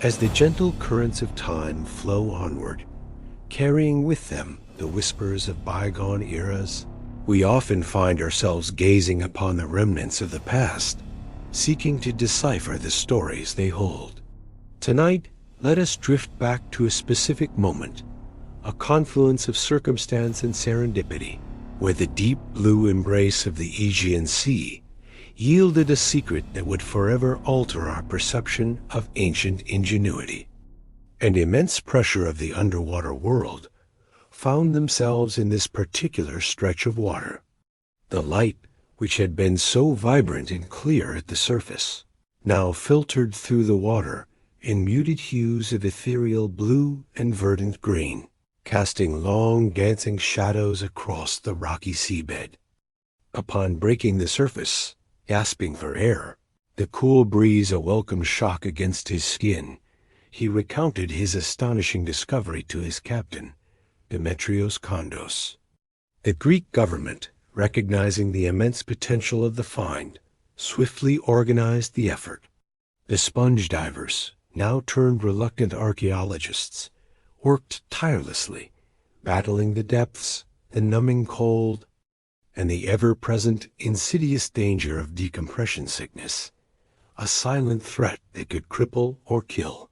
As the gentle currents of time flow onward, carrying with them the whispers of bygone eras, we often find ourselves gazing upon the remnants of the past, seeking to decipher the stories they hold. Tonight, let us drift back to a specific moment, a confluence of circumstance and serendipity, where the deep blue embrace of the Aegean Sea yielded a secret that would forever alter our perception of ancient ingenuity. And immense pressure of the underwater world found themselves in this particular stretch of water. The light, which had been so vibrant and clear at the surface, now filtered through the water in muted hues of ethereal blue and verdant green, casting long dancing shadows across the rocky seabed. Upon breaking the surface, gasping for air, the cool breeze a welcome shock against his skin, he recounted his astonishing discovery to his captain, Demetrios Kondos. The Greek government, recognizing the immense potential of the find, swiftly organized the effort. The sponge divers, now turned reluctant archaeologists, worked tirelessly, battling the depths, the numbing cold, and the ever-present insidious danger of decompression sickness, a silent threat that could cripple or kill.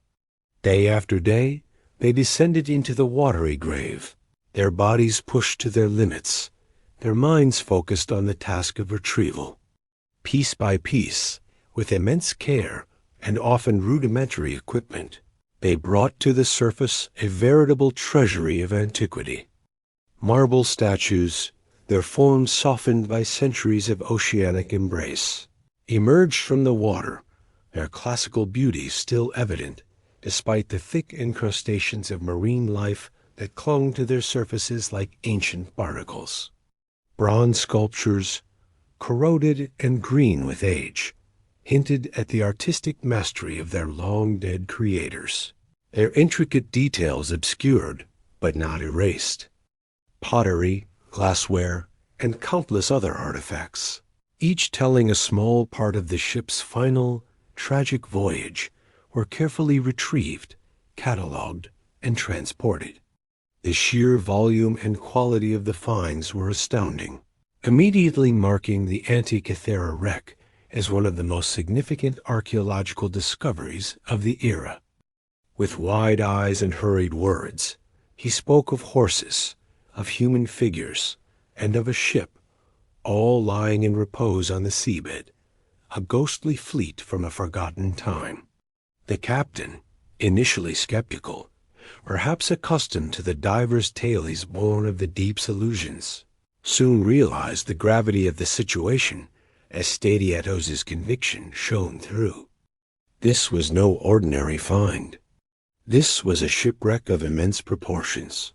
Day after day, they descended into the watery grave, their bodies pushed to their limits, their minds focused on the task of retrieval. Piece by piece, with immense care and often rudimentary equipment, they brought to the surface a veritable treasury of antiquity. Marble statues, their forms softened by centuries of oceanic embrace, emerged from the water, their classical beauty still evident, despite the thick incrustations of marine life that clung to their surfaces like ancient barnacles. Bronze sculptures, corroded and green with age, hinted at the artistic mastery of their long-dead creators, their intricate details obscured but not erased. Pottery, glassware, and countless other artifacts, each telling a small part of the ship's final, tragic voyage, were carefully retrieved, catalogued, and transported. The sheer volume and quality of the finds were astounding, immediately marking the Antikythera wreck as one of the most significant archaeological discoveries of the era. With wide eyes and hurried words, he spoke of horses, of human figures, and of a ship, all lying in repose on the seabed, a ghostly fleet from a forgotten time. The captain, initially skeptical, perhaps accustomed to the diver's tales born of the deep's illusions, soon realized the gravity of the situation as Stadiatos' conviction shone through. This was no ordinary find. This was a shipwreck of immense proportions,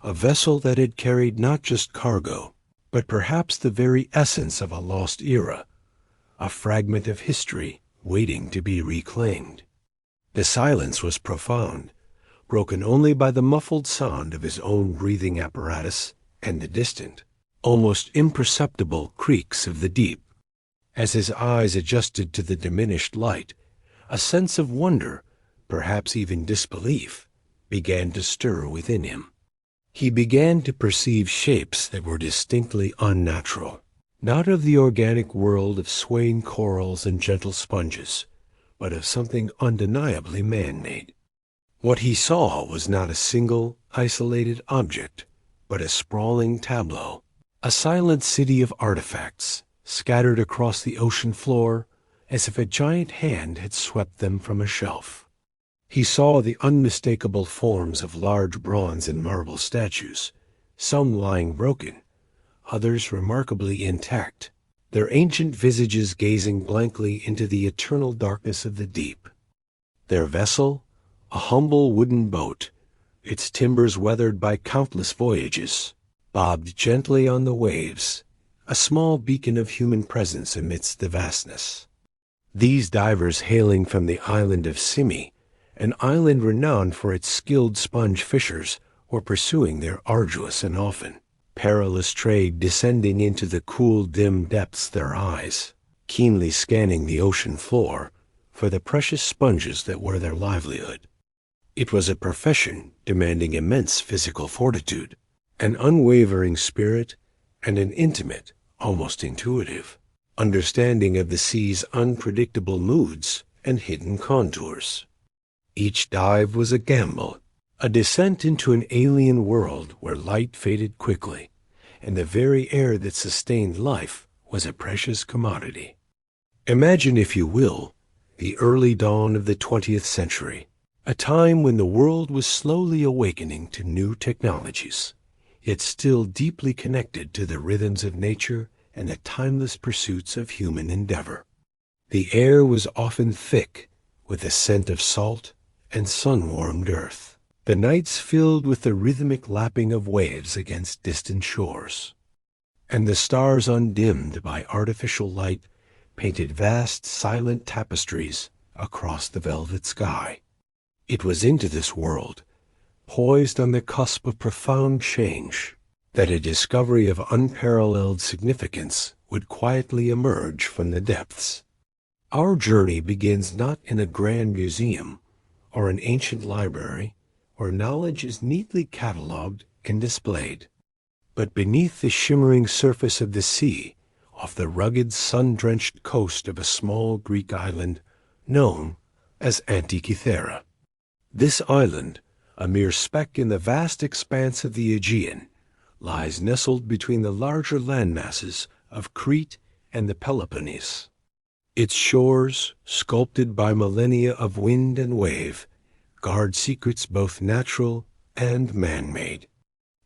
a vessel that had carried not just cargo, but perhaps the very essence of a lost era, a fragment of history waiting to be reclaimed. The silence was profound, broken only by the muffled sound of his own breathing apparatus and the distant, almost imperceptible creaks of the deep. As his eyes adjusted to the diminished light, a sense of wonder, perhaps even disbelief, began to stir within him. He began to perceive shapes that were distinctly unnatural, not of the organic world of swaying corals and gentle sponges, but of something undeniably man-made. What he saw was not a single, isolated object, but a sprawling tableau, a silent city of artifacts, scattered across the ocean floor as if a giant hand had swept them from a shelf. He saw the unmistakable forms of large bronze and marble statues, some lying broken, others remarkably intact, their ancient visages gazing blankly into the eternal darkness of the deep. Their vessel, a humble wooden boat, its timbers weathered by countless voyages, bobbed gently on the waves, a small beacon of human presence amidst the vastness. These divers hailing from the island of Simi, an island renowned for its skilled sponge fishers, were pursuing their arduous and often perilous trade, descending into the cool, dim depths, their eyes keenly scanning the ocean floor for the precious sponges that were their livelihood. It was a profession demanding immense physical fortitude, an unwavering spirit, and an intimate, almost intuitive, understanding of the sea's unpredictable moods and hidden contours. Each dive was a gamble, a descent into an alien world where light faded quickly, and the very air that sustained life was a precious commodity. Imagine, if you will, the early dawn of the 20th century, a time when the world was slowly awakening to new technologies, yet still deeply connected to the rhythms of nature and the timeless pursuits of human endeavor. The air was often thick with the scent of salt and sun-warmed earth, the nights filled with the rhythmic lapping of waves against distant shores, and the stars undimmed by artificial light painted vast silent tapestries across the velvet sky. It was into this world, poised on the cusp of profound change, that a discovery of unparalleled significance would quietly emerge from the depths. Our journey begins not in a grand museum or an ancient library where knowledge is neatly catalogued and displayed, but beneath the shimmering surface of the sea, off the rugged, sun-drenched coast of a small Greek island known as Antikythera. This island, a mere speck in the vast expanse of the Aegean, lies nestled between the larger landmasses of Crete and the Peloponnese. Its shores, sculpted by millennia of wind and wave, guard secrets both natural and man-made.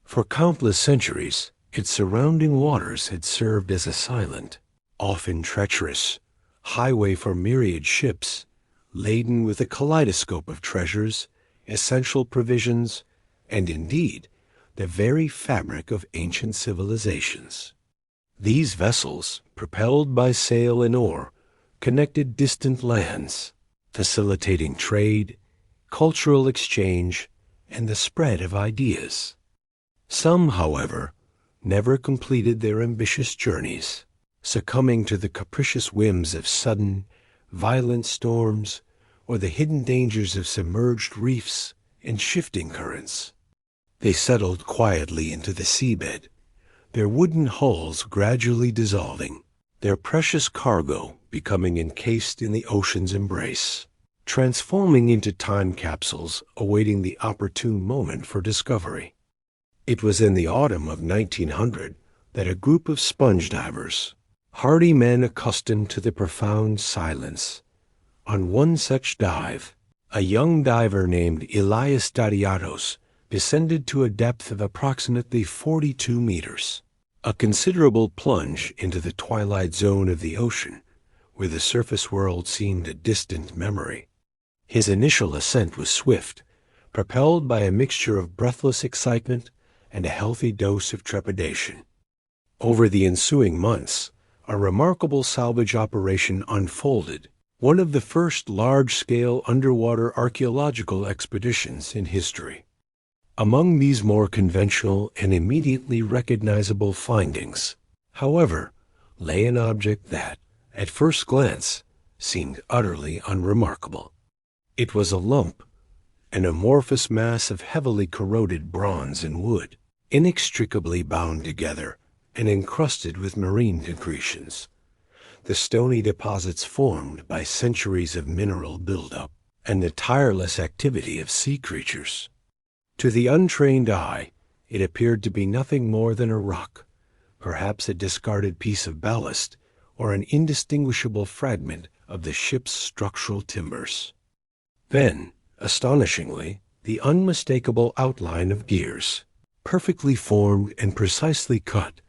For countless centuries, its surrounding waters had served as a silent, often treacherous, highway for myriad ships, laden with a kaleidoscope of treasures, essential provisions, and indeed, the very fabric of ancient civilizations. These vessels, propelled by sail and oar, connected distant lands, facilitating trade, cultural exchange, and the spread of ideas. Some, however, never completed their ambitious journeys, succumbing to the capricious whims of sudden, violent storms, or the hidden dangers of submerged reefs and shifting currents. They settled quietly into the seabed, their wooden hulls gradually dissolving, their precious cargo becoming encased in the ocean's embrace, transforming into time capsules awaiting the opportune moment for discovery. It was in the autumn of 1900 that a group of sponge divers, hardy men accustomed to the profound silence, on one such dive, a young diver named Elucidating descended to a depth of approximately 42 meters, a considerable plunge into the twilight zone of the ocean, where the surface world seemed a distant memory. His initial ascent was swift, propelled by a mixture of breathless excitement and a healthy dose of trepidation. Over the ensuing months, a remarkable salvage operation unfolded, one of the first large-scale underwater archaeological expeditions in history. Among these more conventional and immediately recognizable findings, however, lay an object that, at first glance, seemed utterly unremarkable. It was a lump, an amorphous mass of heavily corroded bronze and wood, inextricably bound together and encrusted with marine concretions, the stony deposits formed by centuries of mineral buildup and the tireless activity of sea creatures. To the untrained eye, it appeared to be nothing more than a rock, perhaps a discarded piece of ballast or an indistinguishable fragment of the ship's structural timbers. Then, astonishingly, the unmistakable outline of gears, perfectly formed and precisely cut,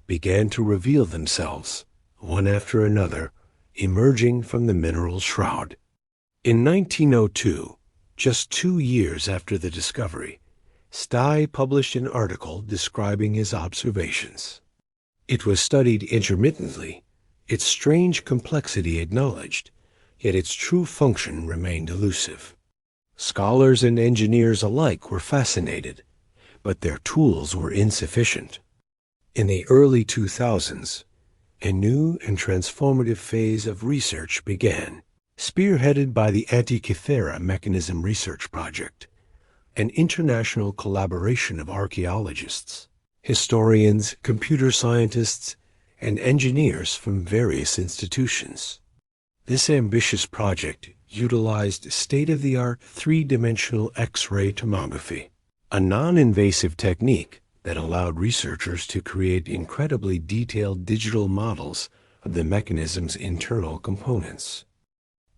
began to reveal themselves, one after another, emerging from the mineral shroud. In 1902, just 2 years after the discovery, Stye published an article describing his observations. It was studied intermittently, its strange complexity acknowledged, yet its true function remained elusive. Scholars and engineers alike were fascinated, but their tools were insufficient. In the early 2000s, a new and transformative phase of research began, spearheaded by the Antikythera Mechanism Research Project, an international collaboration of archaeologists, historians, computer scientists, and engineers from various institutions. This ambitious project utilized state-of-the-art three-dimensional X-ray tomography, a non-invasive technique that allowed researchers to create incredibly detailed digital models of the mechanism's internal components.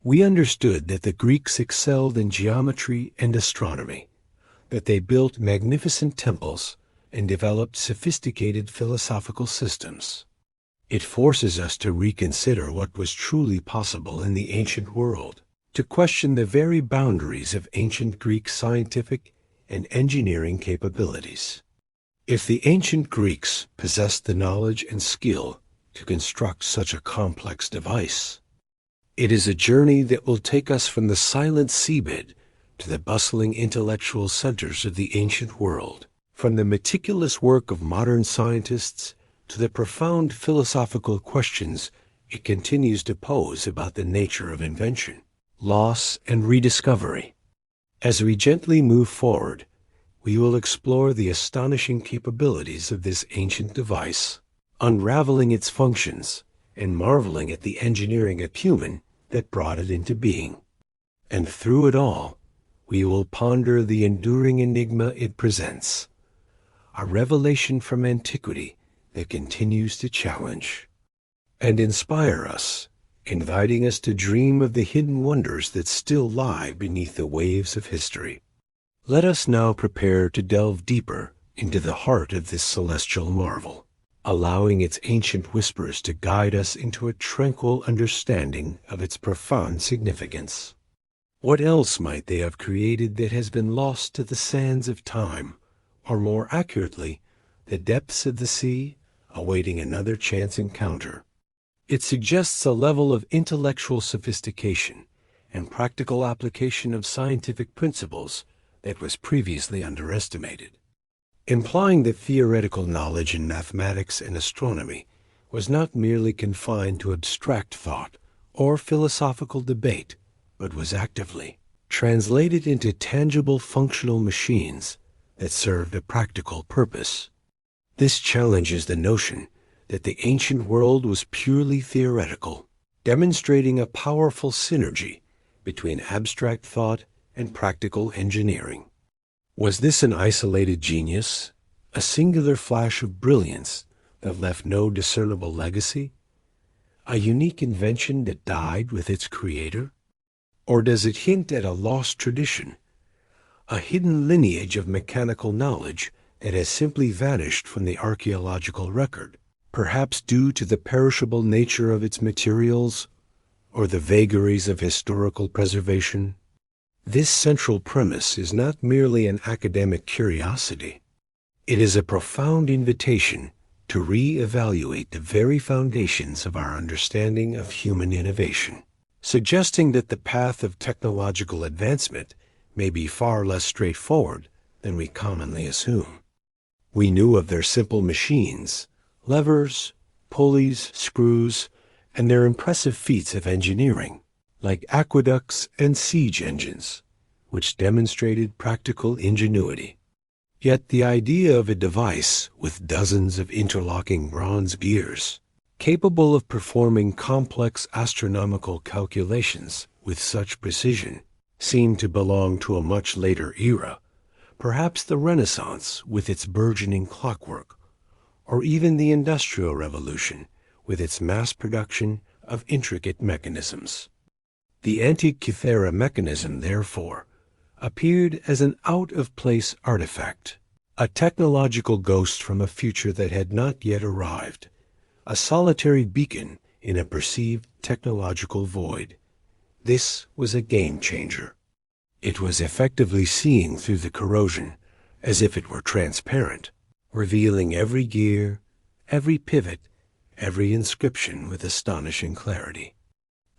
We understood that the Greeks excelled in geometry and astronomy, that they built magnificent temples and developed sophisticated philosophical systems. It forces us to reconsider what was truly possible in the ancient world, to question the very boundaries of ancient Greek scientific and engineering capabilities. If the ancient Greeks possessed the knowledge and skill to construct such a complex device, it is a journey that will take us from the silent seabed to the bustling intellectual centers of the ancient world, from the meticulous work of modern scientists to the profound philosophical questions it continues to pose about the nature of invention, loss, and rediscovery. As we gently move forward, we will explore the astonishing capabilities of this ancient device, unraveling its functions and marveling at the engineering acumen that brought it into being. And through it all, we will ponder the enduring enigma it presents, a revelation from antiquity that continues to challenge and inspire us, inviting us to dream of the hidden wonders that still lie beneath the waves of history. Let us now prepare to delve deeper into the heart of this celestial marvel, allowing its ancient whispers to guide us into a tranquil understanding of its profound significance. What else might they have created that has been lost to the sands of time, or more accurately, the depths of the sea, awaiting another chance encounter? It suggests a level of intellectual sophistication and practical application of scientific principles that was previously underestimated, implying that theoretical knowledge in mathematics and astronomy was not merely confined to abstract thought or philosophical debate, but was actively translated into tangible functional machines that served a practical purpose. This challenges the notion that the ancient world was purely theoretical, demonstrating a powerful synergy between abstract thought and practical engineering. Was this an isolated genius, a singular flash of brilliance that left no discernible legacy, a unique invention that died with its creator? Or does it hint at a lost tradition, a hidden lineage of mechanical knowledge that has simply vanished from the archaeological record, perhaps due to the perishable nature of its materials or the vagaries of historical preservation? This central premise is not merely an academic curiosity. It is a profound invitation to re-evaluate the very foundations of our understanding of human innovation, suggesting that the path of technological advancement may be far less straightforward than we commonly assume. We knew of their simple machines, levers, pulleys, screws, and their impressive feats of engineering, like aqueducts and siege engines, which demonstrated practical ingenuity. Yet the idea of a device with dozens of interlocking bronze gears, capable of performing complex astronomical calculations with such precision, seemed to belong to a much later era, perhaps the Renaissance with its burgeoning clockwork, or even the Industrial Revolution with its mass production of intricate mechanisms. The Antikythera mechanism, therefore, appeared as an out-of-place artifact, a technological ghost from a future that had not yet arrived, a solitary beacon in a perceived technological void. This was a game-changer. It was effectively seeing through the corrosion as if it were transparent, revealing every gear, every pivot, every inscription with astonishing clarity.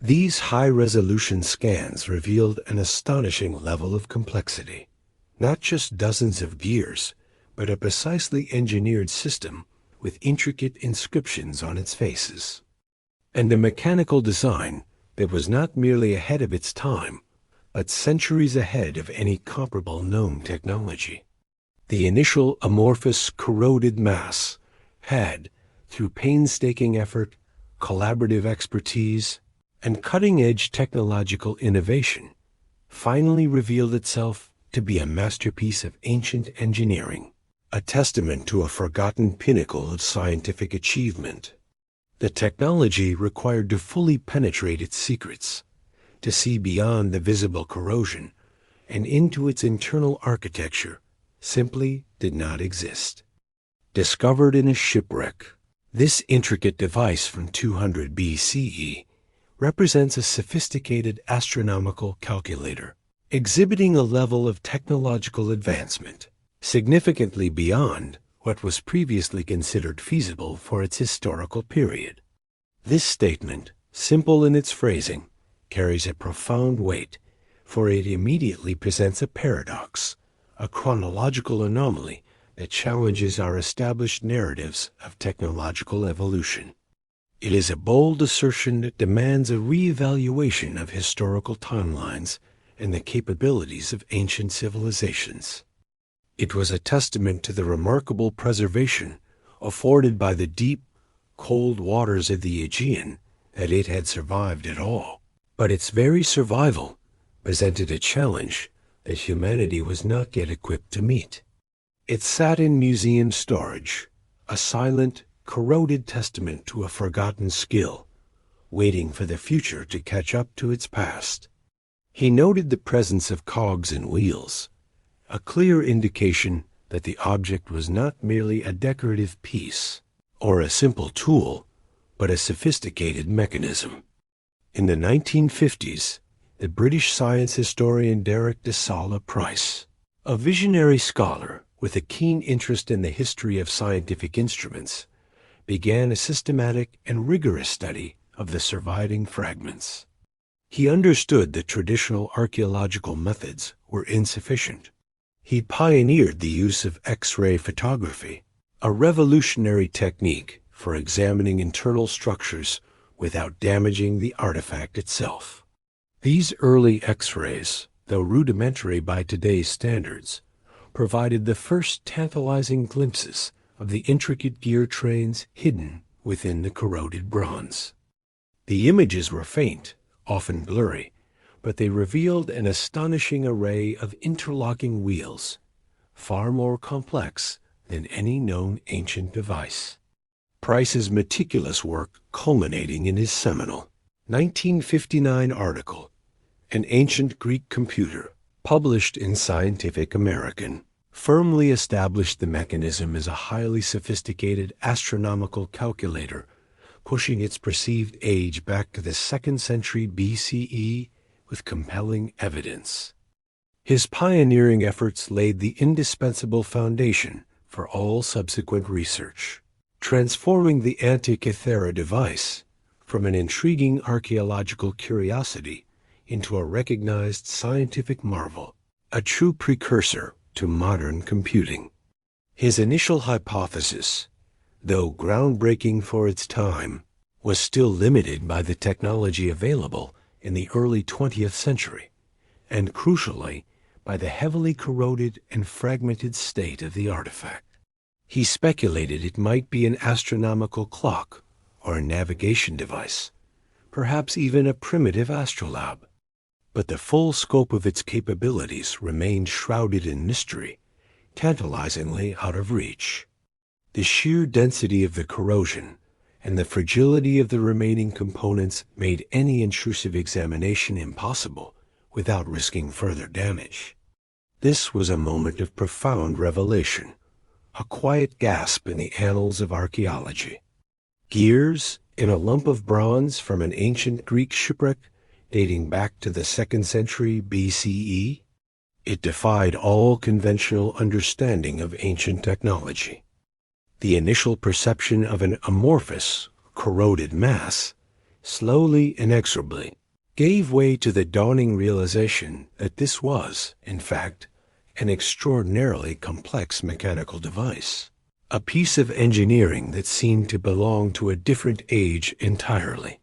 These high-resolution scans revealed an astonishing level of complexity, not just dozens of gears, but a precisely engineered system with intricate inscriptions on its faces, and a mechanical design that was not merely ahead of its time, but centuries ahead of any comparable known technology. The initial amorphous corroded mass had, through painstaking effort, collaborative expertise, and cutting-edge technological innovation, finally revealed itself to be a masterpiece of ancient engineering, a testament to a forgotten pinnacle of scientific achievement. The technology required to fully penetrate its secrets, to see beyond the visible corrosion and into its internal architecture, simply did not exist. Discovered in a shipwreck, this intricate device from 200 BCE represents a sophisticated astronomical calculator, exhibiting a level of technological advancement significantly beyond what was previously considered feasible for its historical period. This statement, simple in its phrasing, carries a profound weight, for it immediately presents a paradox, a chronological anomaly that challenges our established narratives of technological evolution. It is a bold assertion that demands a re-evaluation of historical timelines and the capabilities of ancient civilizations. It was a testament to the remarkable preservation afforded by the deep, cold waters of the Aegean that it had survived at all. But its very survival presented a challenge that humanity was not yet equipped to meet. It sat in museum storage, a silent, corroded testament to a forgotten skill, waiting for the future to catch up to its past. He noted the presence of cogs and wheels, a clear indication that the object was not merely a decorative piece or a simple tool, but a sophisticated mechanism. In the 1950s, the British science historian Derek de Sala Price, a visionary scholar with a keen interest in the history of scientific instruments, began a systematic and rigorous study of the surviving fragments. He understood that traditional archaeological methods were insufficient. He pioneered the use of X-ray photography, a revolutionary technique for examining internal structures without damaging the artifact itself. These early X-rays, though rudimentary by today's standards, provided the first tantalizing glimpses of the intricate gear trains hidden within the corroded bronze. The images were faint, often blurry, but they revealed an astonishing array of interlocking wheels, far more complex than any known ancient device. Price's meticulous work culminating in his seminal 1959 article, An Ancient Greek Computer, published in Scientific American, firmly established the mechanism as a highly sophisticated astronomical calculator, pushing its perceived age back to the 2nd century BCE with compelling evidence. His pioneering efforts laid the indispensable foundation for all subsequent research, transforming the Antikythera device from an intriguing archaeological curiosity into a recognized scientific marvel, a true precursor to modern computing. His initial hypothesis, though groundbreaking for its time, was still limited by the technology available in the early 20th century, and crucially, by the heavily corroded and fragmented state of the artifact. He speculated it might be an astronomical clock or a navigation device, perhaps even a primitive astrolabe. But the full scope of its capabilities remained shrouded in mystery, tantalizingly out of reach. The sheer density of the corrosion and the fragility of the remaining components made any intrusive examination impossible without risking further damage. This was a moment of profound revelation, a quiet gasp in the annals of archaeology. Gears in a lump of bronze from an ancient Greek shipwreck dating back to the 2nd century BCE? It defied all conventional understanding of ancient technology. The initial perception of an amorphous, corroded mass, slowly, inexorably, gave way to the dawning realization that this was, in fact, an extraordinarily complex mechanical device, a piece of engineering that seemed to belong to a different age entirely.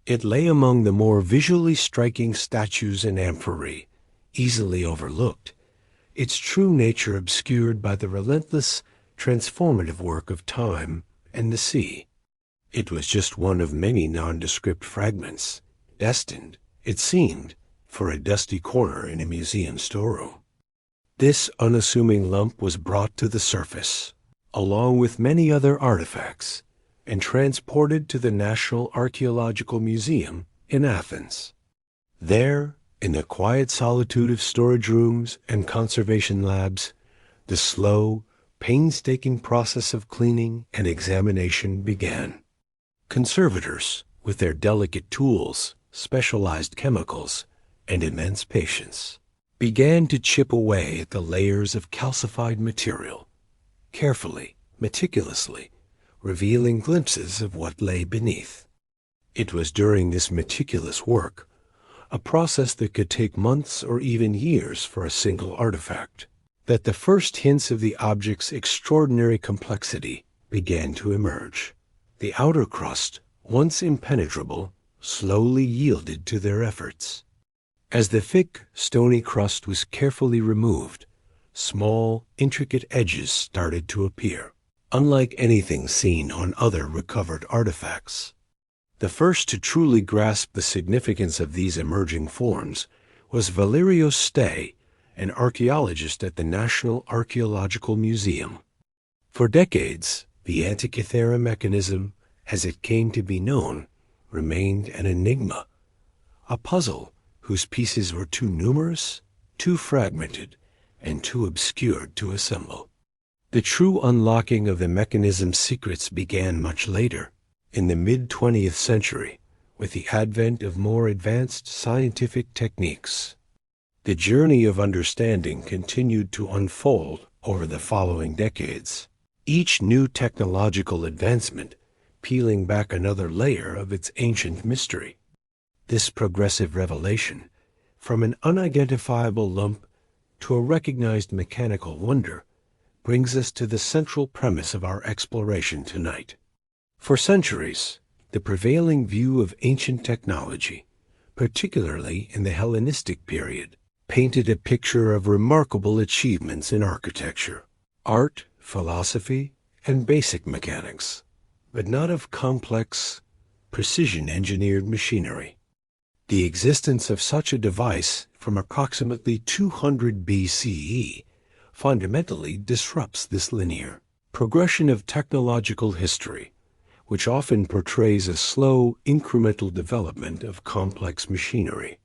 It lay among the more visually striking statues and amphorae, easily overlooked, its true nature obscured by the relentless, transformative work of time and the sea. It was just one of many nondescript fragments, destined, it seemed, for a dusty corner in a museum storeroom. This unassuming lump was brought to the surface, along with many other artifacts, and transported to the National Archaeological Museum in Athens. There, in the quiet solitude of storage rooms and conservation labs, the slow, painstaking process of cleaning and examination began. Conservators, with their delicate tools, specialized chemicals, and immense patience, began to chip away at the layers of calcified material, carefully, meticulously, revealing glimpses of what lay beneath. It was during this meticulous work, a process that could take months or even years for a single artifact, that the first hints of the object's extraordinary complexity began to emerge. The outer crust, once impenetrable, slowly yielded to their efforts. As the thick, stony crust was carefully removed, small, intricate edges started to appear, unlike anything seen on other recovered artifacts. The first to truly grasp the significance of these emerging forms was Valerios Stay, an archaeologist at the National Archaeological Museum. For decades, the Antikythera Mechanism, as it came to be known, remained an enigma, a puzzle whose pieces were too numerous, too fragmented, and too obscured to assemble. The true unlocking of the mechanism's secrets began much later, in the mid-20th century, with the advent of more advanced scientific techniques. The journey of understanding continued to unfold over the following decades, each new technological advancement peeling back another layer of its ancient mystery. This progressive revelation, from an unidentifiable lump to a recognized mechanical wonder, brings us to the central premise of our exploration tonight. For centuries, the prevailing view of ancient technology, particularly in the Hellenistic period, painted a picture of remarkable achievements in architecture, art, philosophy, and basic mechanics, but not of complex, precision-engineered machinery. The existence of such a device from approximately 200 BCE fundamentally disrupts this linear progression of technological history, which often portrays a slow, incremental development of complex machinery.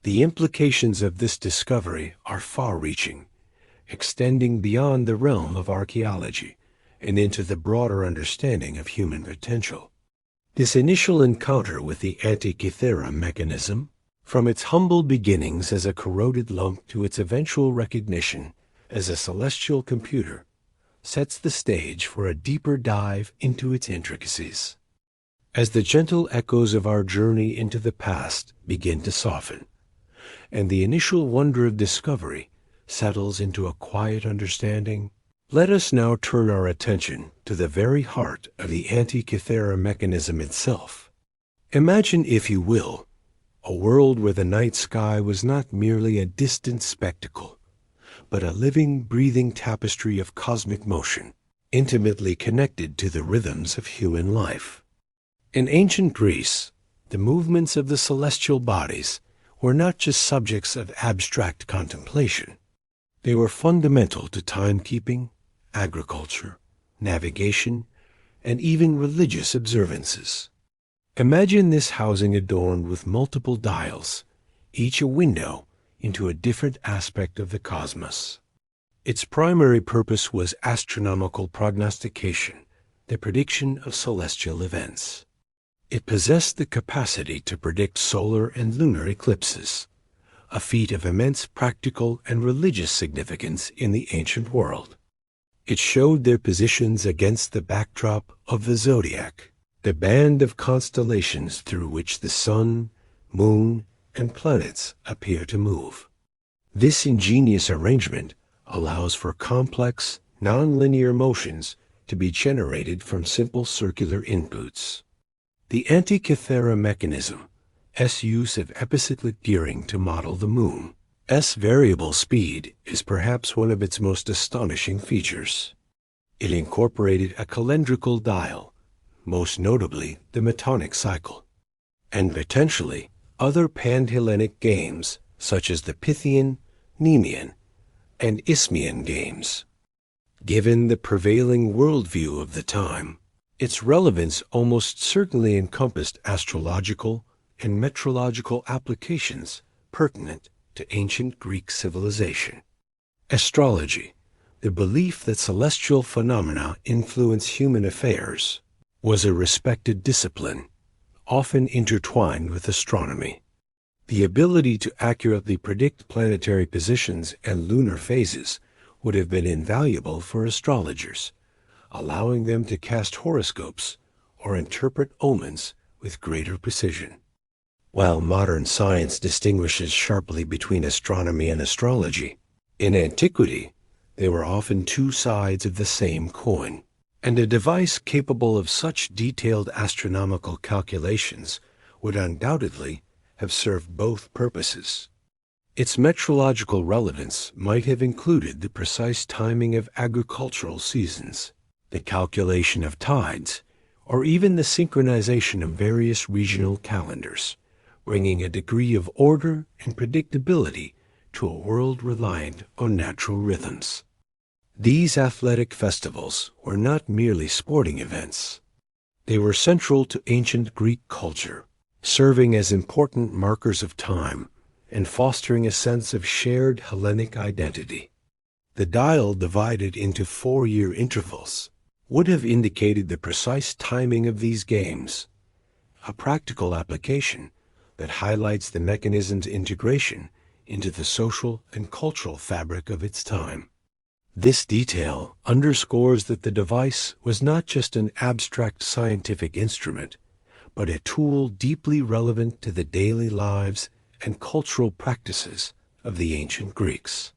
The implications of this discovery are far-reaching, extending beyond the realm of archaeology and into the broader understanding of human potential. This initial encounter with the Antikythera mechanism, from its humble beginnings as a corroded lump to its eventual recognition as a celestial computer, sets the stage for a deeper dive into its intricacies. As the gentle echoes of our journey into the past begin to soften, and the initial wonder of discovery settles into a quiet understanding, let us now turn our attention to the very heart of the Antikythera mechanism itself. Imagine, if you will, a world where the night sky was not merely a distant spectacle, but a living, breathing tapestry of cosmic motion, intimately connected to the rhythms of human life. In ancient Greece, the movements of the celestial bodies were not just subjects of abstract contemplation. They were fundamental to timekeeping, agriculture, navigation, and even religious observances. Imagine this housing adorned with multiple dials, each a window into a different aspect of the cosmos. Its primary purpose was astronomical prognostication, the prediction of celestial events. It possessed the capacity to predict solar and lunar eclipses, a feat of immense practical and religious significance in the ancient world. It showed their positions against the backdrop of the zodiac, the band of constellations through which the sun, moon, and planets appear to move. This ingenious arrangement allows for complex, nonlinear motions to be generated from simple circular inputs. The Antikythera Mechanism, use of epicyclic gearing to model the Moon's variable speed, is perhaps one of its most astonishing features. It incorporated a calendrical dial, most notably the Metonic cycle, and potentially other pan-Hellenic games such as the Pythian, Nemean, and Isthmian games. Given the prevailing worldview of the time, its relevance almost certainly encompassed astrological and metrological applications pertinent to ancient Greek civilization. Astrology, the belief that celestial phenomena influence human affairs, was a respected discipline, often intertwined with astronomy. The ability to accurately predict planetary positions and lunar phases would have been invaluable for astrologers, allowing them to cast horoscopes or interpret omens with greater precision. While modern science distinguishes sharply between astronomy and astrology, in antiquity they were often two sides of the same coin, and a device capable of such detailed astronomical calculations would undoubtedly have served both purposes. Its metrological relevance might have included the precise timing of agricultural seasons, the calculation of tides, or even the synchronization of various regional calendars, bringing a degree of order and predictability to a world reliant on natural rhythms. These athletic festivals were not merely sporting events. They were central to ancient Greek culture, serving as important markers of time and fostering a sense of shared Hellenic identity. The dial, divided into 4-year intervals, would have indicated the precise timing of these games, a practical application that highlights the mechanism's integration into the social and cultural fabric of its time. This detail underscores that the device was not just an abstract scientific instrument, but a tool deeply relevant to the daily lives and cultural practices of the ancient Greeks.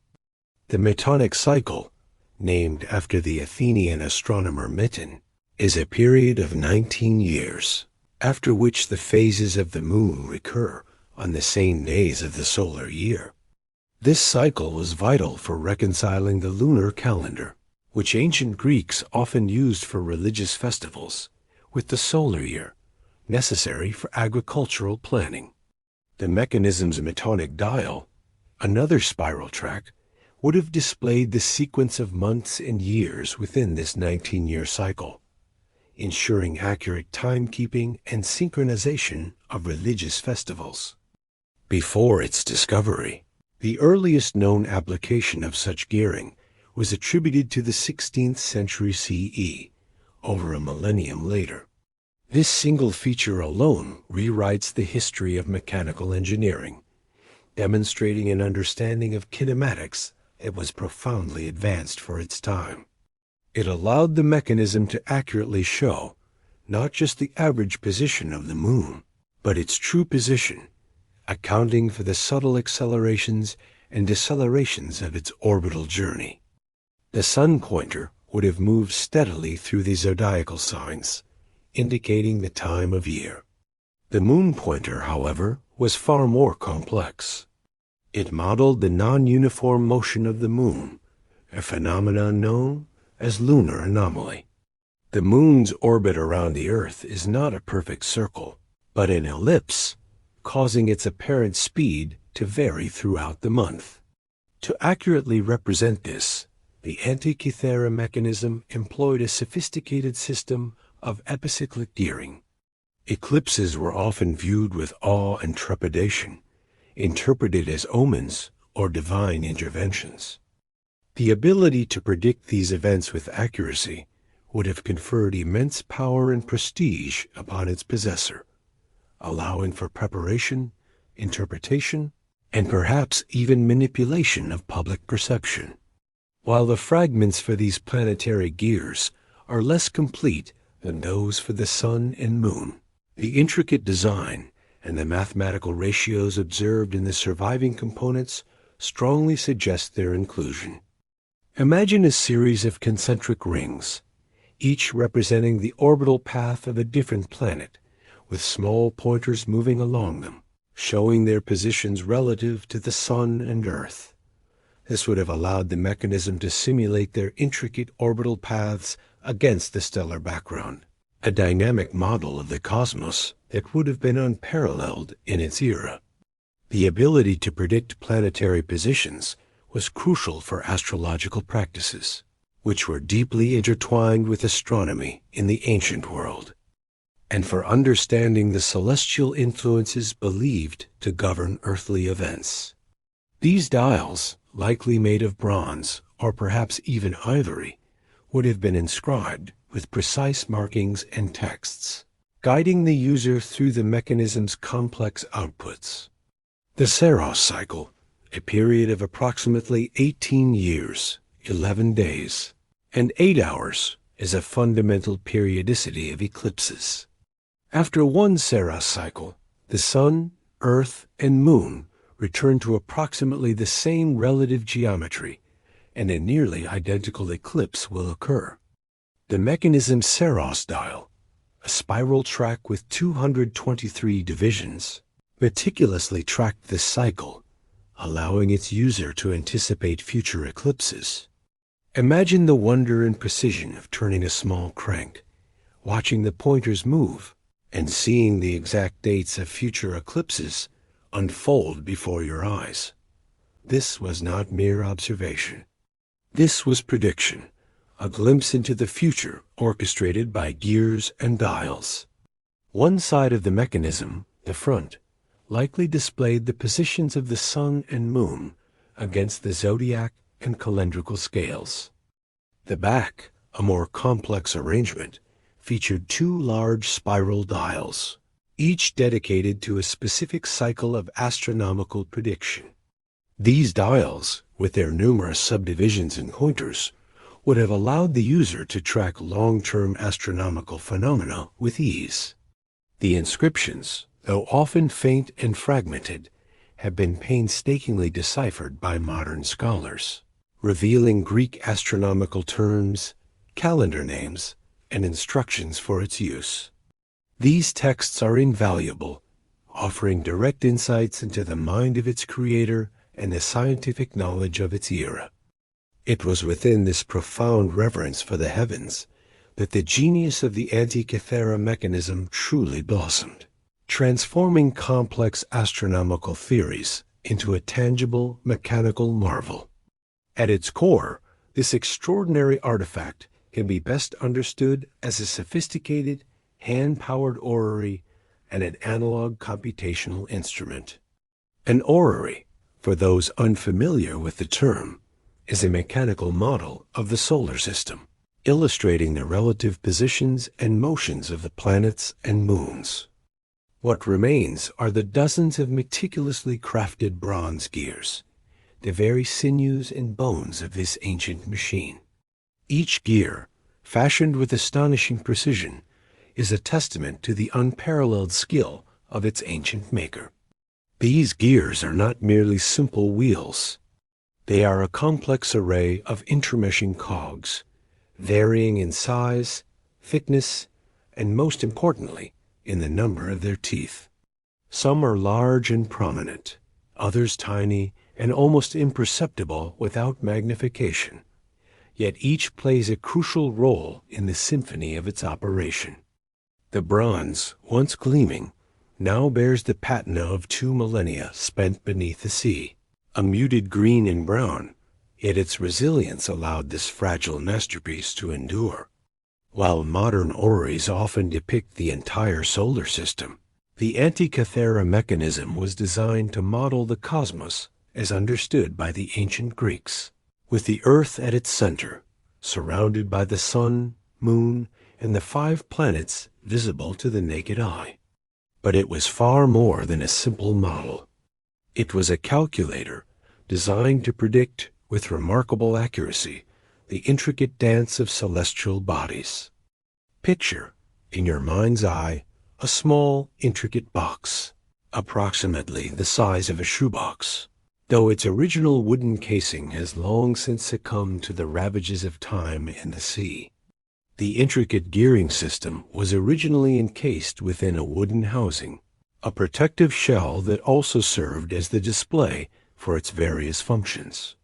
The Metonic cycle, named after the Athenian astronomer Meton, is a period of 19 years, after which the phases of the moon recur on the same days of the solar year. This cycle was vital for reconciling the lunar calendar, which ancient Greeks often used for religious festivals, with the solar year, necessary for agricultural planning. The mechanism's Metonic dial, another spiral track, would have displayed the sequence of months and years within this 19-year cycle, ensuring accurate timekeeping and synchronization of religious festivals. Before its discovery, the earliest known application of such gearing was attributed to the 16th century CE, over a millennium later. This single feature alone rewrites the history of mechanical engineering, demonstrating an understanding of kinematics that was profoundly advanced for its time. It allowed the mechanism to accurately show not just the average position of the moon, but its true position, accounting for the subtle accelerations and decelerations of its orbital journey. The sun pointer would have moved steadily through the zodiacal signs, indicating the time of year. The moon pointer, however, was far more complex. It modeled the non-uniform motion of the moon, a phenomenon known as lunar anomaly. The moon's orbit around the Earth is not a perfect circle, but an ellipse, causing its apparent speed to vary throughout the month. To accurately represent this, the Antikythera mechanism employed a sophisticated system of epicyclic gearing. Eclipses were often viewed with awe and trepidation, interpreted as omens or divine interventions. The ability to predict these events with accuracy would have conferred immense power and prestige upon its possessor, allowing for preparation, interpretation, and perhaps even manipulation of public perception. While the fragments for these planetary gears are less complete than those for the sun and moon, the intricate design and the mathematical ratios observed in the surviving components strongly suggest their inclusion. Imagine a series of concentric rings, each representing the orbital path of a different planet, with small pointers moving along them, showing their positions relative to the Sun and Earth. This would have allowed the mechanism to simulate their intricate orbital paths against the stellar background, a dynamic model of the cosmos that would have been unparalleled in its era. The ability to predict planetary positions was crucial for astrological practices, which were deeply intertwined with astronomy in the ancient world, and for understanding the celestial influences believed to govern earthly events. These dials, likely made of bronze or perhaps even ivory, would have been inscribed with precise markings and texts, guiding the user through the mechanism's complex outputs. The Saros cycle, a period of approximately 18 years, 11 days, and 8 hours, is a fundamental periodicity of eclipses. After one Saros cycle, the Sun, Earth, and Moon return to approximately the same relative geometry, and a nearly identical eclipse will occur. The mechanism's Saros dial, a spiral track with 223 divisions, meticulously tracked this cycle, allowing its user to anticipate future eclipses. Imagine the wonder and precision of turning a small crank, watching the pointers move, and seeing the exact dates of future eclipses unfold before your eyes. This was not mere observation. This was prediction, a glimpse into the future orchestrated by gears and dials. One side of the mechanism, the front, likely displayed the positions of the Sun and Moon against the zodiac and calendrical scales. The back, a more complex arrangement, featured two large spiral dials, each dedicated to a specific cycle of astronomical prediction. These dials, with their numerous subdivisions and pointers, would have allowed the user to track long-term astronomical phenomena with ease. The inscriptions, though often faint and fragmented, have been painstakingly deciphered by modern scholars, revealing Greek astronomical terms, calendar names, and instructions for its use. These texts are invaluable, offering direct insights into the mind of its creator and the scientific knowledge of its era. It was within this profound reverence for the heavens that the genius of the Antikythera Mechanism truly blossomed, transforming complex astronomical theories into a tangible mechanical marvel. At its core, this extraordinary artifact can be best understood as a sophisticated, hand-powered orrery and an analog computational instrument. An orrery, for those unfamiliar with the term, is a mechanical model of the solar system, illustrating the relative positions and motions of the planets and moons. What remains are the dozens of meticulously crafted bronze gears, the very sinews and bones of this ancient machine. Each gear, fashioned with astonishing precision, is a testament to the unparalleled skill of its ancient maker. These gears are not merely simple wheels. They are a complex array of intermeshing cogs, varying in size, thickness, and most importantly, in the number of their teeth. Some are large and prominent, others tiny and almost imperceptible without magnification. Yet each plays a crucial role in the symphony of its operation. The bronze, once gleaming, now bears the patina of 2 millennia spent beneath the sea, a muted green and brown, yet its resilience allowed this fragile masterpiece to endure. While modern orreries often depict the entire solar system, the Antikythera Mechanism was designed to model the cosmos as understood by the ancient Greeks, with the Earth at its center, surrounded by the Sun, Moon, and the 5 planets visible to the naked eye. But it was far more than a simple model. It was a calculator designed to predict, with remarkable accuracy, the intricate dance of celestial bodies. Picture, in your mind's eye, a small, intricate box, approximately the size of a shoebox, though its original wooden casing has long since succumbed to the ravages of time and the sea. The intricate gearing system was originally encased within a wooden housing, a protective shell that also served as the display for its various functions.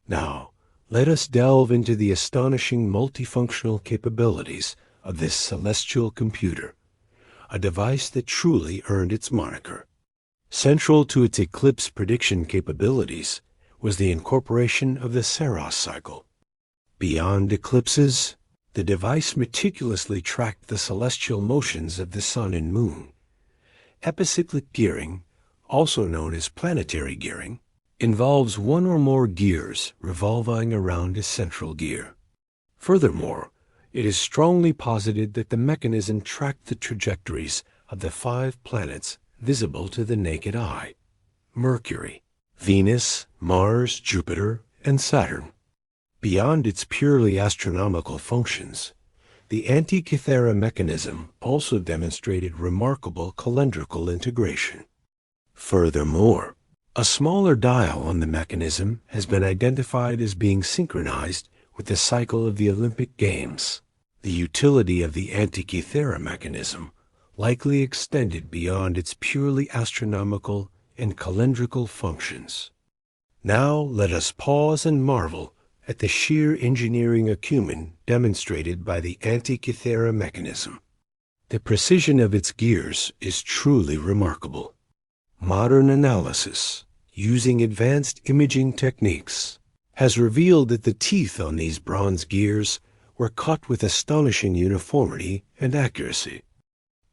Now, let us delve into the astonishing multifunctional capabilities of this celestial computer, a device that truly earned its moniker. Central to its eclipse prediction capabilities was the incorporation of the Saros cycle. Beyond eclipses, the device meticulously tracked the celestial motions of the sun and moon. Epicyclic gearing, also known as planetary gearing, involves one or more gears revolving around a central gear. Furthermore, it is strongly posited that the mechanism tracked the trajectories of the 5 planets visible to the naked eye: Mercury, Venus, Mars, Jupiter, and Saturn. Beyond its purely astronomical functions, the Antikythera Mechanism also demonstrated remarkable calendrical integration. Furthermore, a smaller dial on the mechanism has been identified as being synchronized with the cycle of the Olympic Games. The utility of the Antikythera Mechanism likely extended beyond its purely astronomical and calendrical functions. Now let us pause and marvel at the sheer engineering acumen demonstrated by the Antikythera Mechanism. The precision of its gears is truly remarkable. Modern analysis, using advanced imaging techniques, has revealed that the teeth on these bronze gears were cut with astonishing uniformity and accuracy.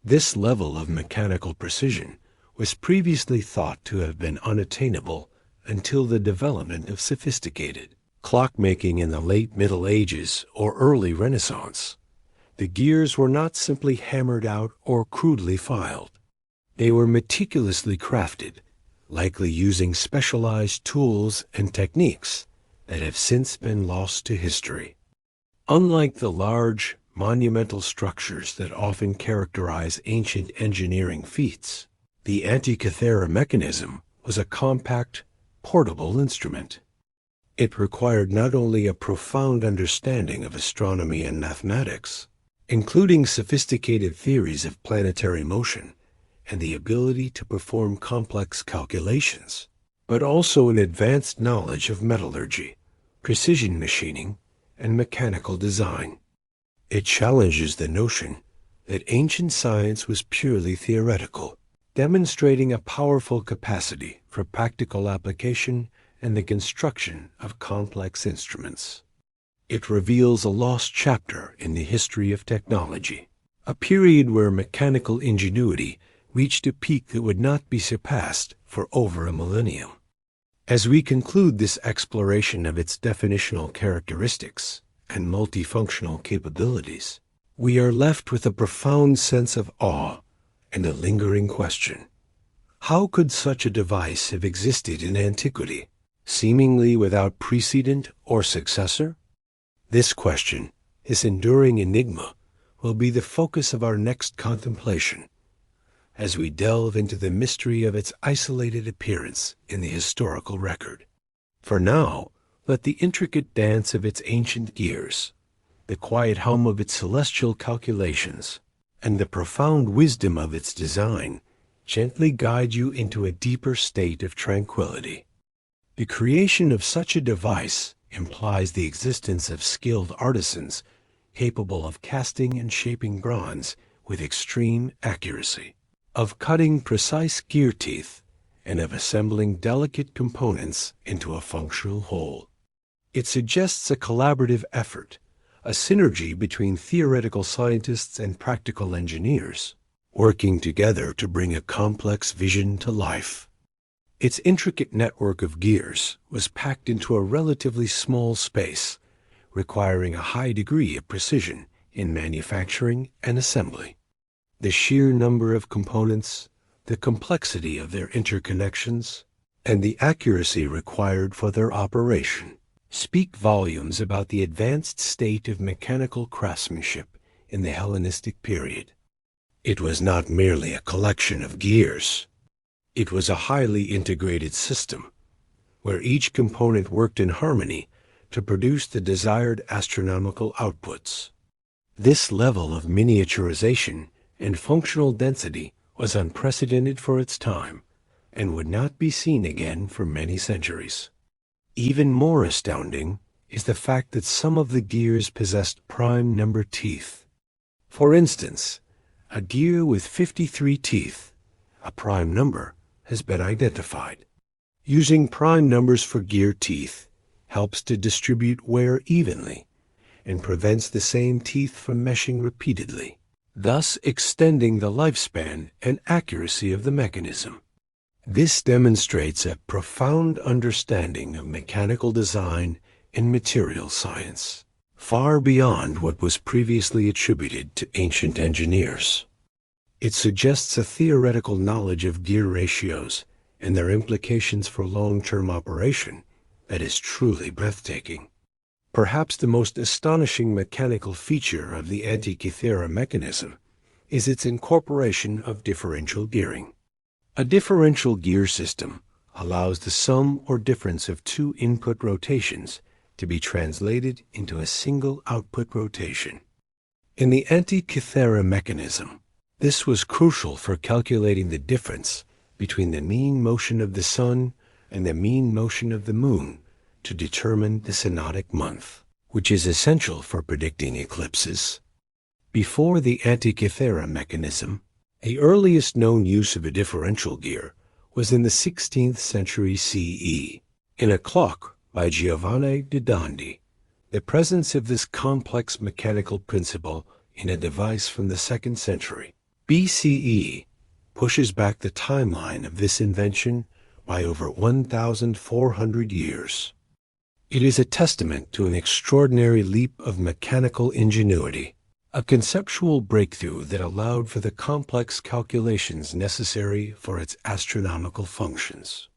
This level of mechanical precision was previously thought to have been unattainable until the development of sophisticated clockmaking in the late Middle Ages or early Renaissance. The gears were not simply hammered out or crudely filed. They were meticulously crafted, likely using specialized tools and techniques that have since been lost to history. Unlike the large, monumental structures that often characterize ancient engineering feats, the Antikythera Mechanism was a compact, portable instrument. It required not only a profound understanding of astronomy and mathematics, including sophisticated theories of planetary motion and the ability to perform complex calculations, but also an advanced knowledge of metallurgy, precision machining, and mechanical design. It challenges the notion that ancient science was purely theoretical, demonstrating a powerful capacity for practical application and the construction of complex instruments. It reveals a lost chapter in the history of technology, a period where mechanical ingenuity reached a peak that would not be surpassed for over a millennium. As we conclude this exploration of its definitional characteristics and multifunctional capabilities, we are left with a profound sense of awe and a lingering question. How could such a device have existed in antiquity, seemingly without precedent or successor? This question, this enduring enigma, will be the focus of our next contemplation, as we delve into the mystery of its isolated appearance in the historical record. For now, let the intricate dance of its ancient gears, the quiet hum of its celestial calculations, and the profound wisdom of its design gently guide you into a deeper state of tranquility. The creation of such a device implies the existence of skilled artisans capable of casting and shaping bronze with extreme accuracy, of cutting precise gear teeth, and of assembling delicate components into a functional whole. It suggests a collaborative effort, a synergy between theoretical scientists and practical engineers, working together to bring a complex vision to life. Its intricate network of gears was packed into a relatively small space, requiring a high degree of precision in manufacturing and assembly. The sheer number of components, the complexity of their interconnections, and the accuracy required for their operation speak volumes about the advanced state of mechanical craftsmanship in the Hellenistic period. It was not merely a collection of gears. It was a highly integrated system, where each component worked in harmony to produce the desired astronomical outputs. This level of miniaturization and functional density was unprecedented for its time and would not be seen again for many centuries. Even more astounding is the fact that some of the gears possessed prime number teeth. For instance, a gear with 53 teeth, a prime number, has been identified. Using prime numbers for gear teeth helps to distribute wear evenly and prevents the same teeth from meshing repeatedly, thus extending the lifespan and accuracy of the mechanism. This demonstrates a profound understanding of mechanical design and material science, far beyond what was previously attributed to ancient engineers. It suggests a theoretical knowledge of gear ratios and their implications for long-term operation that is truly breathtaking. Perhaps the most astonishing mechanical feature of the Antikythera mechanism is its incorporation of differential gearing. A differential gear system allows the sum or difference of two input rotations to be translated into a single output rotation. In the Antikythera mechanism, this was crucial for calculating the difference between the mean motion of the sun and the mean motion of the moon to determine the synodic month, which is essential for predicting eclipses. Before the Antikythera mechanism, the earliest known use of a differential gear was in the 16th century CE. In a clock by Giovanni da Dondi, the presence of this complex mechanical principle in a device from the 2nd century BCE pushes back the timeline of this invention by over 1,400 years. It is a testament to an extraordinary leap of mechanical ingenuity, a conceptual breakthrough that allowed for the complex calculations necessary for its astronomical functions.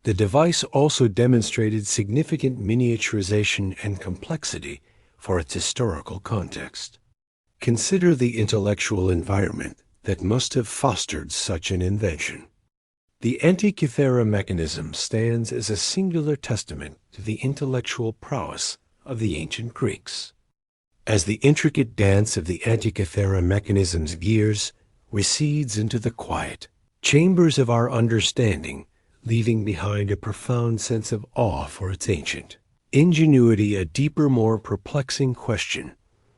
The device also demonstrated significant miniaturization and complexity for its historical context. Consider the intellectual environment that must have fostered such an invention. The Antikythera mechanism stands as a singular testament to the intellectual prowess of the ancient Greeks. As the intricate dance of the Antikythera mechanism's gears recedes into the quiet chambers of our understanding, leaving behind a profound sense of awe for its ancient ingenuity, a deeper, more perplexing question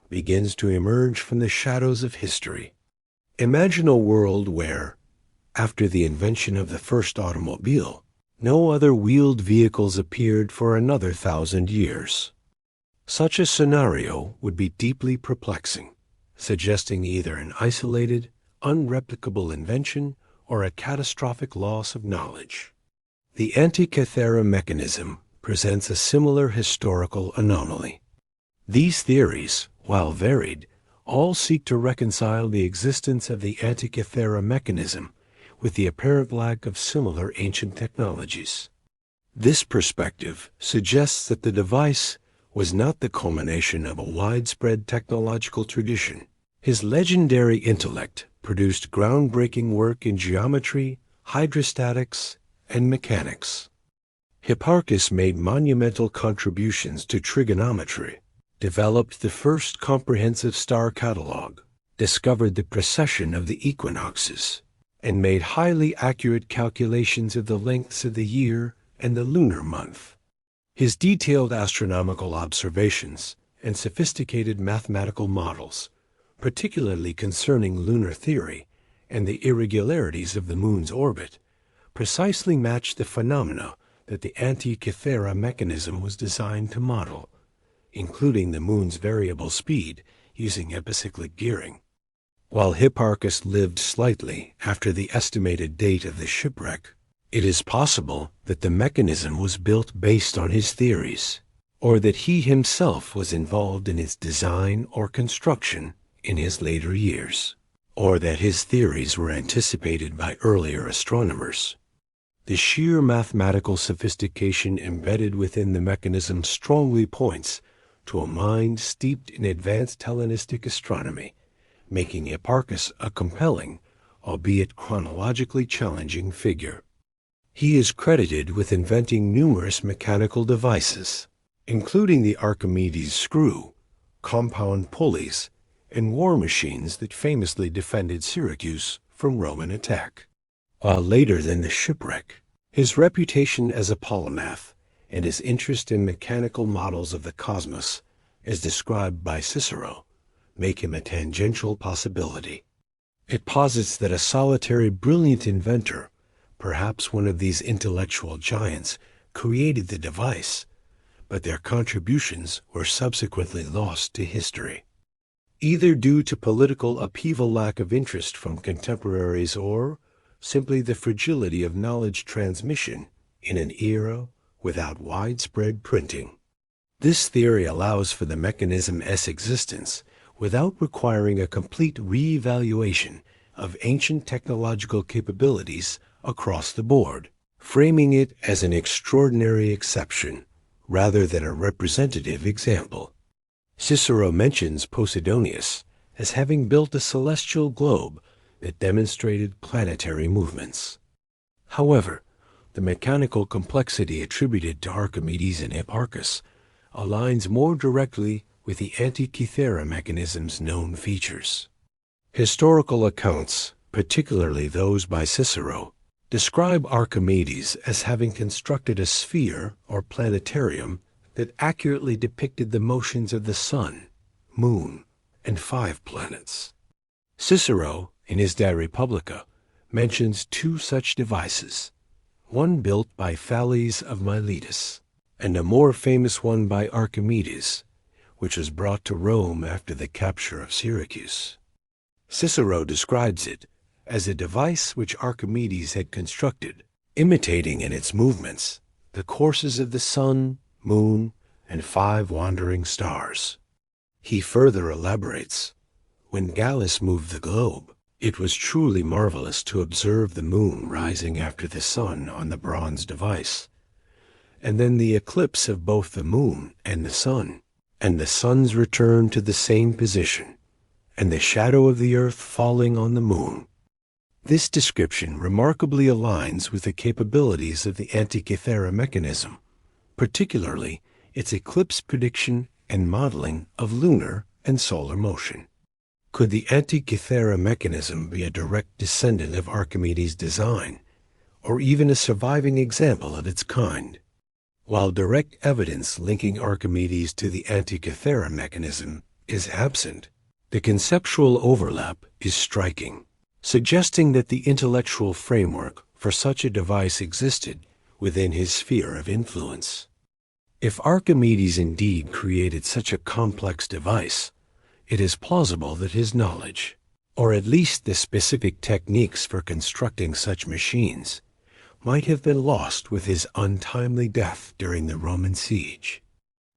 begins to emerge from the shadows of history. Imagine a world where, after the invention of the first automobile, no other wheeled vehicles appeared for another 1,000 years. Such a scenario would be deeply perplexing, suggesting either an isolated, unreplicable invention or a catastrophic loss of knowledge. The Antikythera mechanism presents a similar historical anomaly. These theories, while varied, all seek to reconcile the existence of the Antikythera mechanism with the apparent lack of similar ancient technologies. This perspective suggests that the device was not the culmination of a widespread technological tradition. His legendary intellect produced groundbreaking work in geometry, hydrostatics, and mechanics. Hipparchus made monumental contributions to trigonometry, developed the first comprehensive star catalog, discovered the precession of the equinoxes, and made highly accurate calculations of the lengths of the year and the lunar month. His detailed astronomical observations and sophisticated mathematical models, particularly concerning lunar theory and the irregularities of the moon's orbit, precisely matched the phenomena that the Antikythera mechanism was designed to model, including the moon's variable speed using epicyclic gearing. While Hipparchus lived slightly after the estimated date of the shipwreck, it is possible that the mechanism was built based on his theories, or that he himself was involved in its design or construction in his later years, or that his theories were anticipated by earlier astronomers. The sheer mathematical sophistication embedded within the mechanism strongly points to a mind steeped in advanced Hellenistic astronomy, making Hipparchus a compelling, albeit chronologically challenging figure. He is credited with inventing numerous mechanical devices, including the Archimedes screw, compound pulleys, and war machines that famously defended Syracuse from Roman attack. While later than the shipwreck, his reputation as a polymath and his interest in mechanical models of the cosmos, as described by Cicero, make him a tangential possibility. It posits that a solitary, brilliant inventor, perhaps one of these intellectual giants, created the device, but their contributions were subsequently lost to history, either due to political upheaval, lack of interest from contemporaries, or simply the fragility of knowledge transmission in an era without widespread printing. This theory allows for the mechanism's existence without requiring a complete re-evaluation of ancient technological capabilities across the board, framing it as an extraordinary exception rather than a representative example. Cicero mentions Posidonius as having built a celestial globe that demonstrated planetary movements. However, the mechanical complexity attributed to Archimedes and Hipparchus aligns more directly with the Antikythera Mechanism's known features. Historical accounts, particularly those by Cicero, describe Archimedes as having constructed a sphere or planetarium that accurately depicted the motions of the sun, moon, and 5 planets. Cicero, in his De Republica, mentions 2 such devices, one built by Thales of Miletus, and a more famous one by Archimedes, which was brought to Rome after the capture of Syracuse. Cicero describes it as a device which Archimedes had constructed, imitating in its movements the courses of the sun, moon, and 5 wandering stars. He further elaborates, when Gallus moved the globe, it was truly marvelous to observe the moon rising after the sun on the bronze device, and then the eclipse of both the moon and the sun, and the sun's return to the same position, and the shadow of the earth falling on the moon. This description remarkably aligns with the capabilities of the Antikythera mechanism, particularly its eclipse prediction and modeling of lunar and solar motion. Could the Antikythera mechanism be a direct descendant of Archimedes' design, or even a surviving example of its kind? While direct evidence linking Archimedes to the Antikythera mechanism is absent, the conceptual overlap is striking, suggesting that the intellectual framework for such a device existed within his sphere of influence. If Archimedes indeed created such a complex device, it is plausible that his knowledge, or at least the specific techniques for constructing such machines, might have been lost with his untimely death during the Roman siege,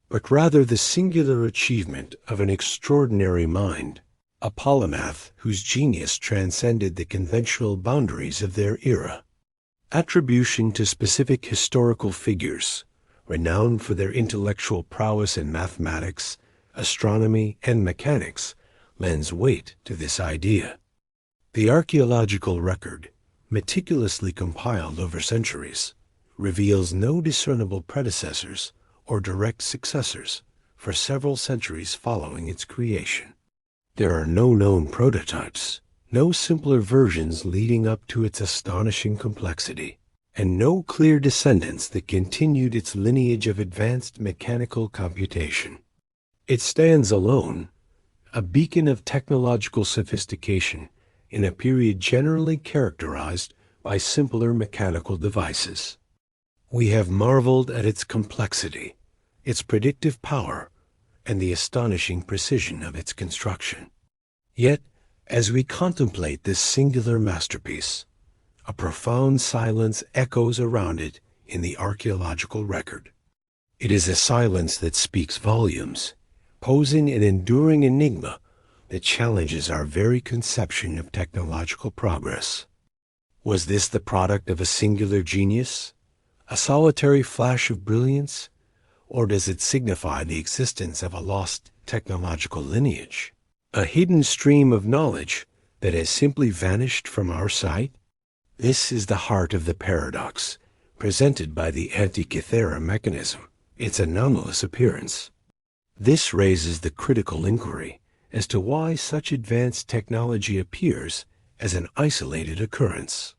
but rather the singular achievement of an extraordinary mind, a polymath whose genius transcended the conventional boundaries of their era. Attribution to specific historical figures, renowned for their intellectual prowess in mathematics, astronomy, and mechanics, lends weight to this idea. The archaeological record, meticulously compiled over centuries, reveals no discernible predecessors or direct successors for several centuries following its creation. There are no known prototypes, no simpler versions leading up to its astonishing complexity, and no clear descendants that continued its lineage of advanced mechanical computation. It stands alone, a beacon of technological sophistication in a period generally characterized by simpler mechanical devices. We have marveled at its complexity, its predictive power, and the astonishing precision of its construction. Yet, as we contemplate this singular masterpiece, a profound silence echoes around it in the archaeological record. It is a silence that speaks volumes, posing an enduring enigma that challenges our very conception of technological progress. Was this the product of a singular genius, a solitary flash of brilliance, or does it signify the existence of a lost technological lineage, a hidden stream of knowledge that has simply vanished from our sight? This is the heart of the paradox presented by the Antikythera mechanism, its anomalous appearance. This raises the critical inquiry, as to why such advanced technology appears as an isolated occurrence.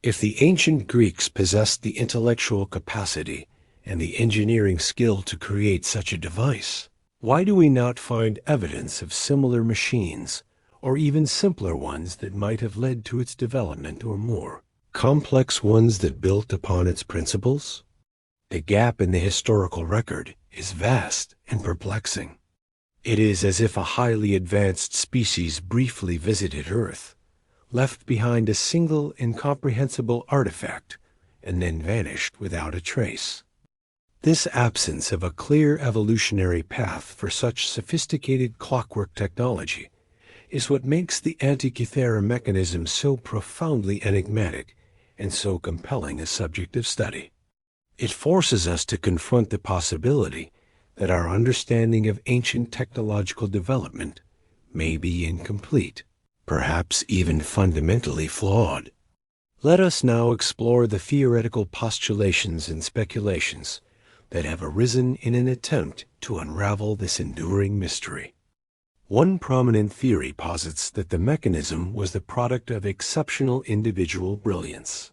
If the ancient Greeks possessed the intellectual capacity and the engineering skill to create such a device, why do we not find evidence of similar machines, or even simpler ones that might have led to its development, or more complex ones that built upon its principles? The gap in the historical record is vast and perplexing. It is as if a highly advanced species briefly visited Earth, left behind a single incomprehensible artifact, and then vanished without a trace. This absence of a clear evolutionary path for such sophisticated clockwork technology is what makes the Antikythera mechanism so profoundly enigmatic and so compelling a subject of study. It forces us to confront the possibility that our understanding of ancient technological development may be incomplete, perhaps even fundamentally flawed. Let us now explore the theoretical postulations and speculations that have arisen in an attempt to unravel this enduring mystery. One prominent theory posits that the mechanism was the product of exceptional individual brilliance.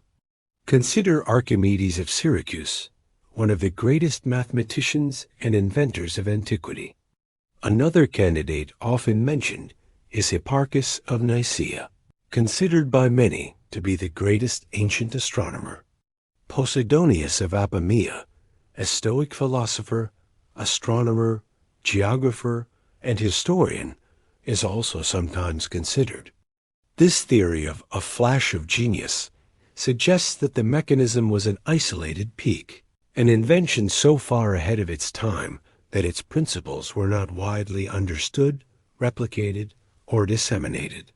Consider Archimedes of Syracuse, one of the greatest mathematicians and inventors of antiquity. Another candidate often mentioned is Hipparchus of Nicaea, considered by many to be the greatest ancient astronomer. Posidonius of Apamea, a Stoic philosopher, astronomer, geographer, and historian, is also sometimes considered. This theory of a flash of genius suggests that the mechanism was an isolated peak, an invention so far ahead of its time that its principles were not widely understood, replicated, or disseminated.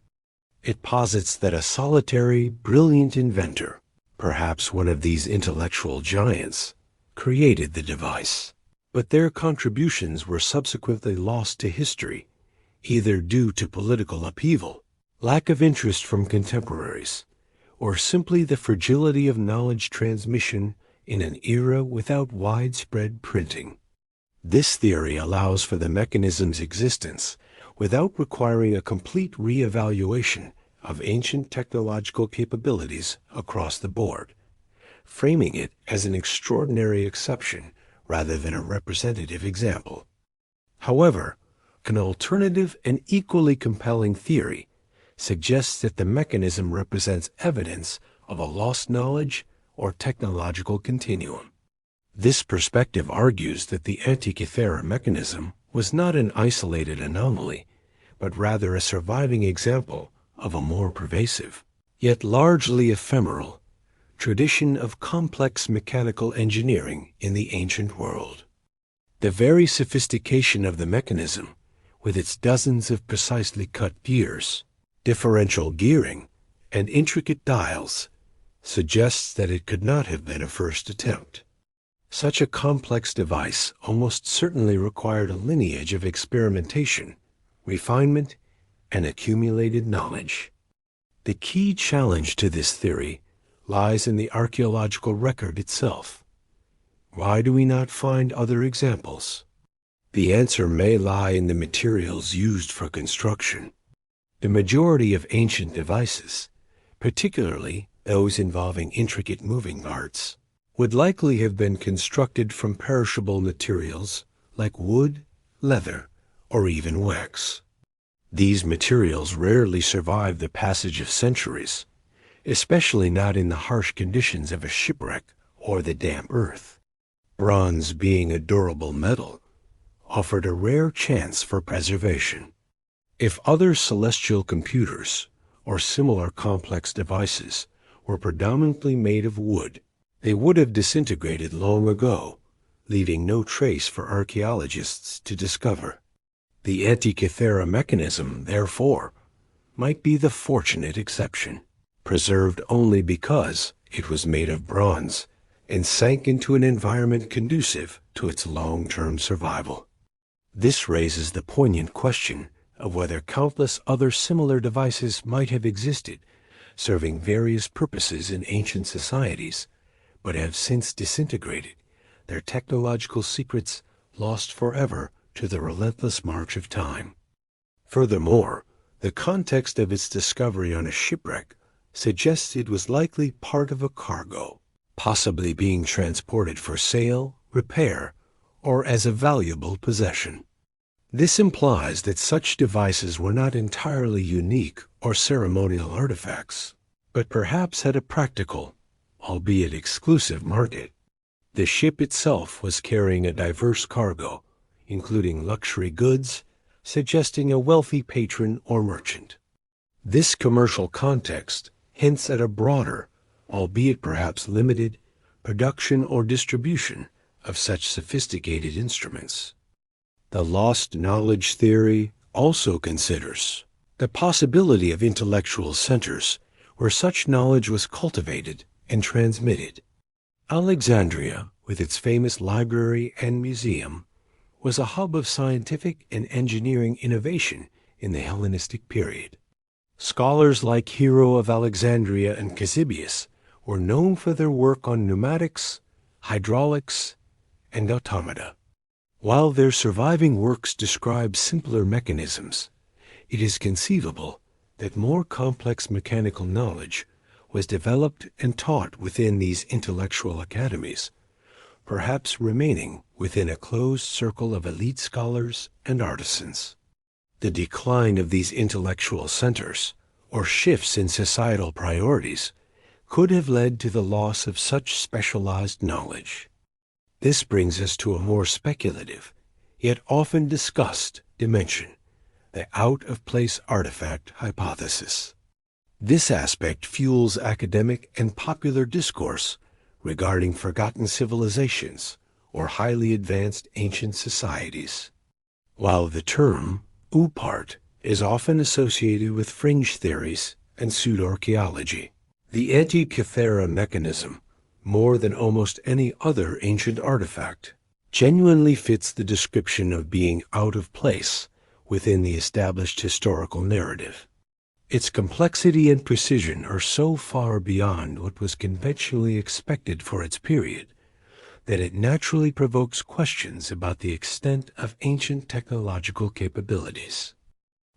It posits that a solitary, brilliant inventor, perhaps one of these intellectual giants, created the device, but their contributions were subsequently lost to history, either due to political upheaval, lack of interest from contemporaries, or simply the fragility of knowledge transmission in an era without widespread printing. This theory allows for the mechanism's existence without requiring a complete re-evaluation of ancient technological capabilities across the board, framing it as an extraordinary exception rather than a representative example. However, an alternative and equally compelling theory suggests that the mechanism represents evidence of a lost knowledge or technological continuum. This perspective argues that the Antikythera mechanism was not an isolated anomaly, but rather a surviving example of a more pervasive, yet largely ephemeral, tradition of complex mechanical engineering in the ancient world. The very sophistication of the mechanism, with its dozens of precisely cut gears, differential gearing, and intricate dials, suggests that it could not have been a first attempt. Such a complex device almost certainly required a lineage of experimentation, refinement, and accumulated knowledge. The key challenge to this theory lies in the archaeological record itself. Why do we not find other examples? The answer may lie in the materials used for construction. The majority of ancient devices, particularly those involving intricate moving parts, would likely have been constructed from perishable materials like wood, leather, or even wax. These materials rarely survive the passage of centuries, especially not in the harsh conditions of a shipwreck or the damp earth. Bronze, being a durable metal, offered a rare chance for preservation. If other celestial computers or similar complex devices were predominantly made of wood, they would have disintegrated long ago, leaving no trace for archaeologists to discover. The Antikythera mechanism, therefore, might be the fortunate exception, preserved only because it was made of bronze and sank into an environment conducive to its long-term survival. This raises the poignant question of whether countless other similar devices might have existed, serving various purposes in ancient societies, but have since disintegrated, their technological secrets lost forever to the relentless march of time. Furthermore, the context of its discovery on a shipwreck suggests it was likely part of a cargo, possibly being transported for sale, repair, or as a valuable possession. This implies that such devices were not entirely unique or ceremonial artifacts, but perhaps had a practical, albeit exclusive market. The ship itself was carrying a diverse cargo, including luxury goods, suggesting a wealthy patron or merchant. This commercial context hints at a broader, albeit perhaps limited, production or distribution of such sophisticated instruments. The lost knowledge theory also considers the possibility of intellectual centers where such knowledge was cultivated and transmitted. Alexandria, with its famous library and museum, was a hub of scientific and engineering innovation in the Hellenistic period. Scholars like Hero of Alexandria and Ctesibius were known for their work on pneumatics, hydraulics, and automata. While their surviving works describe simpler mechanisms, it is conceivable that more complex mechanical knowledge was developed and taught within these intellectual academies, perhaps remaining within a closed circle of elite scholars and artisans. The decline of these intellectual centers, or shifts in societal priorities, could have led to the loss of such specialized knowledge. This brings us to a more speculative, yet often discussed, dimension, the out-of-place artifact hypothesis. This aspect fuels academic and popular discourse regarding forgotten civilizations or highly advanced ancient societies. While the term OOPArt is often associated with fringe theories and pseudo-archaeology, the Antikythera Mechanism, more than almost any other ancient artifact, genuinely fits the description of being out of place within the established historical narrative. Its complexity and precision are so far beyond what was conventionally expected for its period that it naturally provokes questions about the extent of ancient technological capabilities.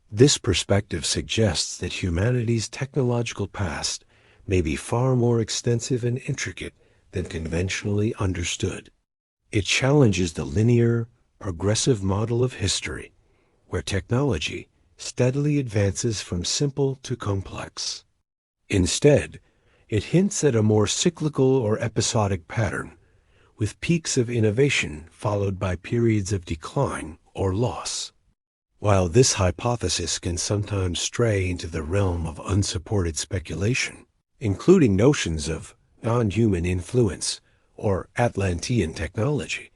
This perspective suggests that humanity's technological past may be far more extensive and intricate than conventionally understood. It challenges the linear, progressive model of history, where technology steadily advances from simple to complex. Instead, it hints at a more cyclical or episodic pattern, with peaks of innovation followed by periods of decline or loss. While this hypothesis can sometimes stray into the realm of unsupported speculation, including notions of non-human influence or Atlantean technology,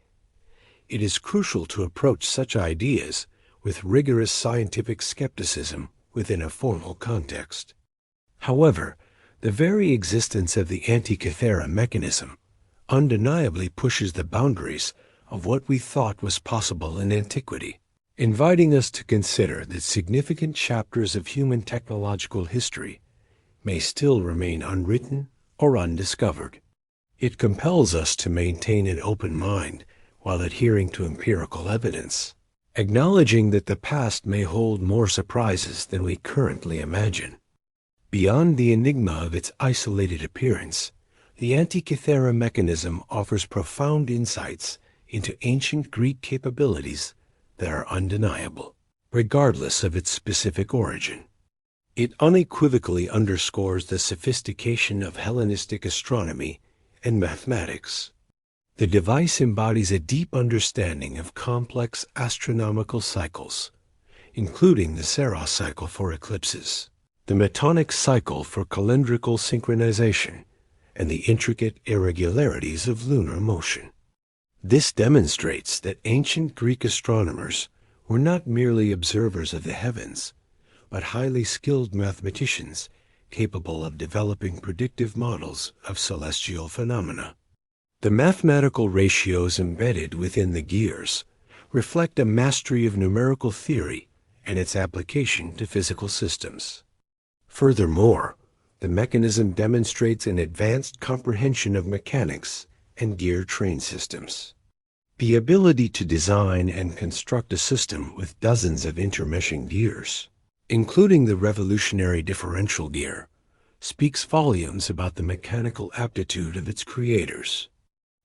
it is crucial to approach such ideas with rigorous scientific skepticism within a formal context. However, the very existence of the Antikythera Mechanism undeniably pushes the boundaries of what we thought was possible in antiquity, inviting us to consider that significant chapters of human technological history may still remain unwritten or undiscovered. It compels us to maintain an open mind while adhering to empirical evidence, acknowledging that the past may hold more surprises than we currently imagine. Beyond the enigma of its isolated appearance, the Antikythera Mechanism offers profound insights into ancient Greek capabilities that are undeniable, regardless of its specific origin. It unequivocally underscores the sophistication of Hellenistic astronomy and mathematics. The device embodies a deep understanding of complex astronomical cycles, including the Saros cycle for eclipses, the Metonic cycle for calendrical synchronization, and the intricate irregularities of lunar motion. This demonstrates that ancient Greek astronomers were not merely observers of the heavens, but highly skilled mathematicians capable of developing predictive models of celestial phenomena. The mathematical ratios embedded within the gears reflect a mastery of numerical theory and its application to physical systems. Furthermore, the mechanism demonstrates an advanced comprehension of mechanics and gear train systems. The ability to design and construct a system with dozens of intermeshing gears, including the revolutionary differential gear, speaks volumes about the mechanical aptitude of its creators.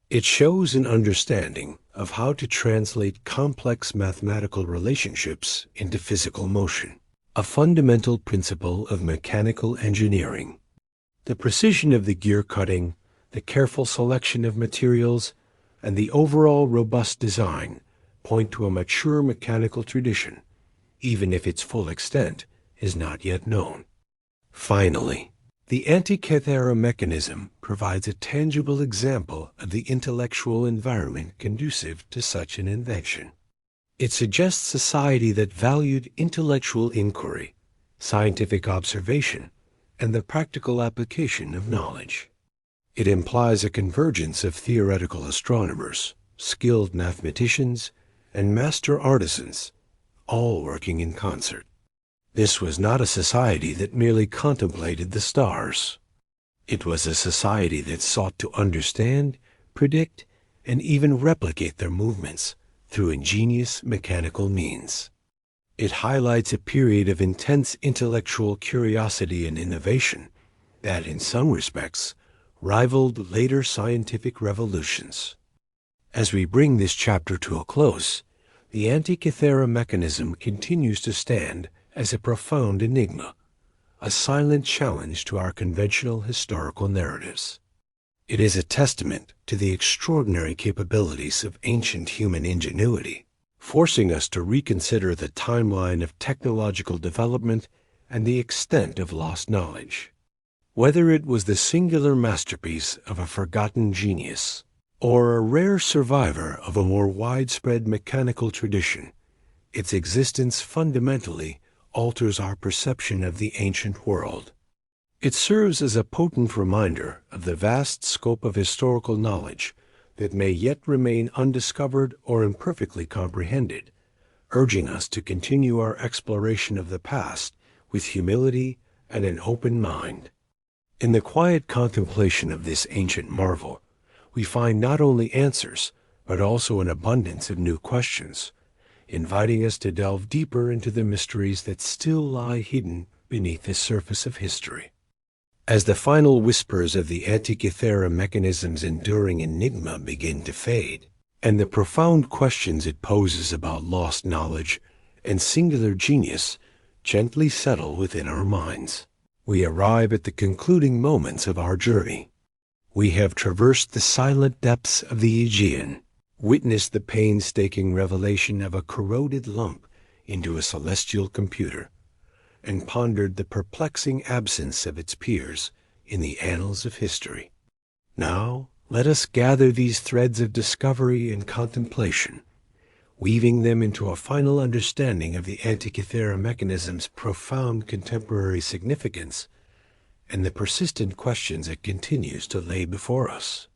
It shows an understanding of how to translate complex mathematical relationships into physical motion, a fundamental principle of mechanical engineering. The precision of the gear cutting, the careful selection of materials, and the overall robust design point to a mature mechanical tradition, even if its full extent is not yet known. Finally, the Antikythera Mechanism provides a tangible example of the intellectual environment conducive to such an invention. It suggests a society that valued intellectual inquiry, scientific observation, and the practical application of knowledge. It implies a convergence of theoretical astronomers, skilled mathematicians, and master artisans, all working in concert. This was not a society that merely contemplated the stars. It was a society that sought to understand, predict, and even replicate their movements through ingenious mechanical means. It highlights a period of intense intellectual curiosity and innovation that, in some respects, rivaled later scientific revolutions. As we bring this chapter to a close, the Antikythera Mechanism continues to stand as a profound enigma, a silent challenge to our conventional historical narratives. It is a testament to the extraordinary capabilities of ancient human ingenuity, forcing us to reconsider the timeline of technological development and the extent of lost knowledge. Whether it was the singular masterpiece of a forgotten genius, or a rare survivor of a more widespread mechanical tradition, its existence fundamentally alters our perception of the ancient world. It serves as a potent reminder of the vast scope of historical knowledge that may yet remain undiscovered or imperfectly comprehended, urging us to continue our exploration of the past with humility and an open mind. In the quiet contemplation of this ancient marvel, we find not only answers, but also an abundance of new questions, inviting us to delve deeper into the mysteries that still lie hidden beneath the surface of history. As the final whispers of the Antikythera Mechanism's enduring enigma begin to fade, and the profound questions it poses about lost knowledge and singular genius gently settle within our minds, we arrive at the concluding moments of our journey. We have traversed the silent depths of the Aegean, witnessed the painstaking revelation of a corroded lump into a celestial computer, and pondered the perplexing absence of its peers in the annals of history. Now, let us gather these threads of discovery and contemplation, weaving them into a final understanding of the Antikythera Mechanism's profound contemporary significance and the persistent questions it continues to lay before us.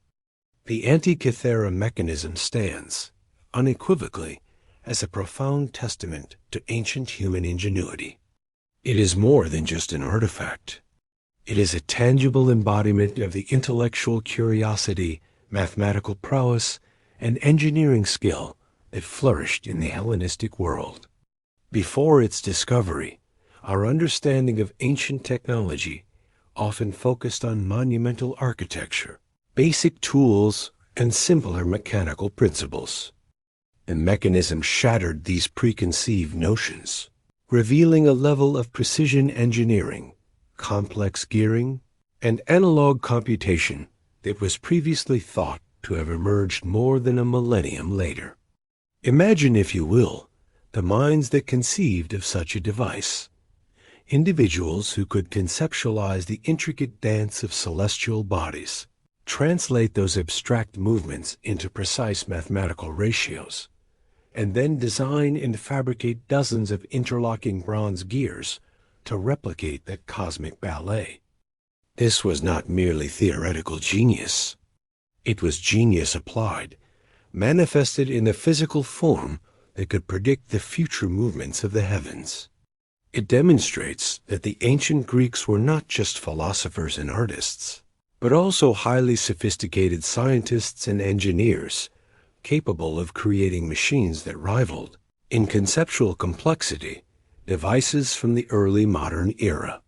The Antikythera Mechanism stands, unequivocally, as a profound testament to ancient human ingenuity. It is more than just an artifact. It is a tangible embodiment of the intellectual curiosity, mathematical prowess, and engineering skill that flourished in the Hellenistic world. Before its discovery, our understanding of ancient technology often focused on monumental architecture, basic tools, and simpler mechanical principles. The mechanism shattered these preconceived notions, revealing a level of precision engineering, complex gearing, and analog computation that was previously thought to have emerged more than a millennium later. Imagine, if you will, the minds that conceived of such a device. Individuals who could conceptualize the intricate dance of celestial bodies, translate those abstract movements into precise mathematical ratios, and then design and fabricate dozens of interlocking bronze gears to replicate that cosmic ballet. This was not merely theoretical genius. It was genius applied, manifested in a physical form that could predict the future movements of the heavens. It demonstrates that the ancient Greeks were not just philosophers and artists, but also highly sophisticated scientists and engineers, capable of creating machines that rivaled, in conceptual complexity, devices from the early modern era.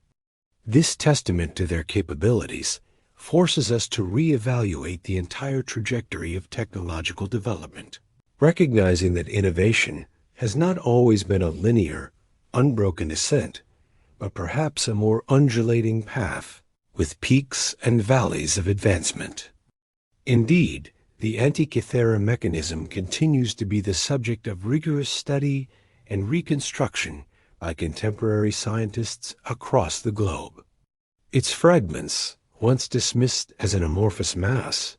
This testament to their capabilities forces us to reevaluate the entire trajectory of technological development, recognizing that innovation has not always been a linear, unbroken ascent, but perhaps a more undulating path with peaks and valleys of advancement. Indeed, the Antikythera mechanism continues to be the subject of rigorous study and reconstruction by contemporary scientists across the globe. Its fragments, once dismissed as an amorphous mass,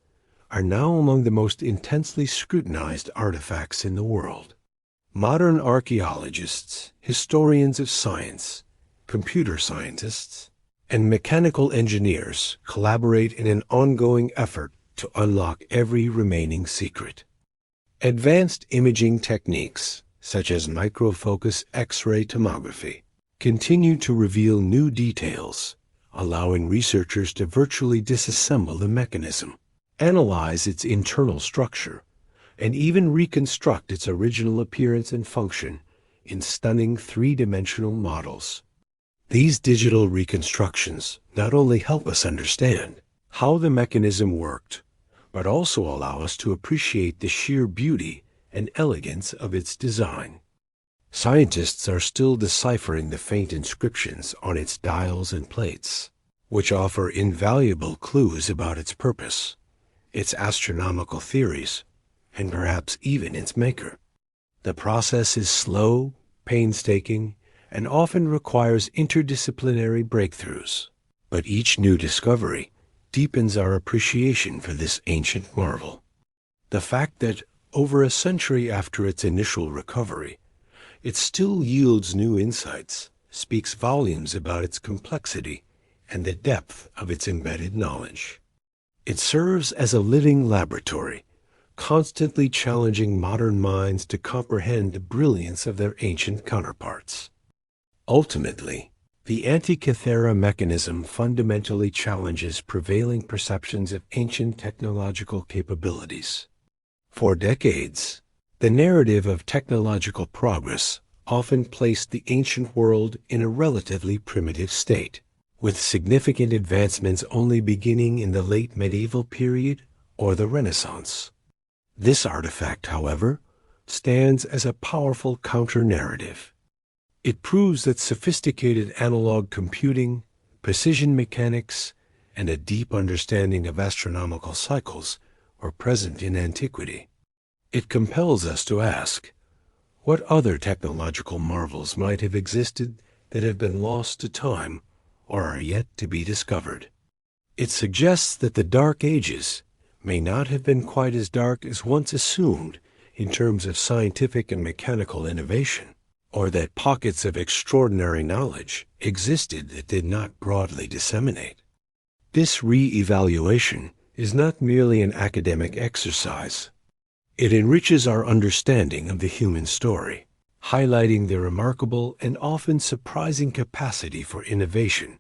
are now among the most intensely scrutinized artifacts in the world. Modern archaeologists, historians of science, computer scientists, and mechanical engineers collaborate in an ongoing effort to unlock every remaining secret. Advanced imaging techniques, such as microfocus X-ray tomography, continue to reveal new details, allowing researchers to virtually disassemble the mechanism, analyze its internal structure, and even reconstruct its original appearance and function in stunning three-dimensional models. These digital reconstructions not only help us understand how the mechanism worked, but also allow us to appreciate the sheer beauty and elegance of its design. Scientists are still deciphering the faint inscriptions on its dials and plates, which offer invaluable clues about its purpose, its astronomical theories, and perhaps even its maker. The process is slow, painstaking, and often requires interdisciplinary breakthroughs. But each new discovery deepens our appreciation for this ancient marvel. The fact that, over a century after its initial recovery, it still yields new insights speaks volumes about its complexity and the depth of its embedded knowledge. It serves as a living laboratory, constantly challenging modern minds to comprehend the brilliance of their ancient counterparts. Ultimately, the Antikythera mechanism fundamentally challenges prevailing perceptions of ancient technological capabilities. For decades, the narrative of technological progress often placed the ancient world in a relatively primitive state, with significant advancements only beginning in the late medieval period or the Renaissance. This artifact, however, stands as a powerful counter-narrative. It proves that sophisticated analog computing, precision mechanics, and a deep understanding of astronomical cycles were present in antiquity. It compels us to ask, what other technological marvels might have existed that have been lost to time or are yet to be discovered? It suggests that the Dark Ages may not have been quite as dark as once assumed in terms of scientific and mechanical innovation, or that pockets of extraordinary knowledge existed that did not broadly disseminate. This re-evaluation is not merely an academic exercise. It enriches our understanding of the human story, highlighting the remarkable and often surprising capacity for innovation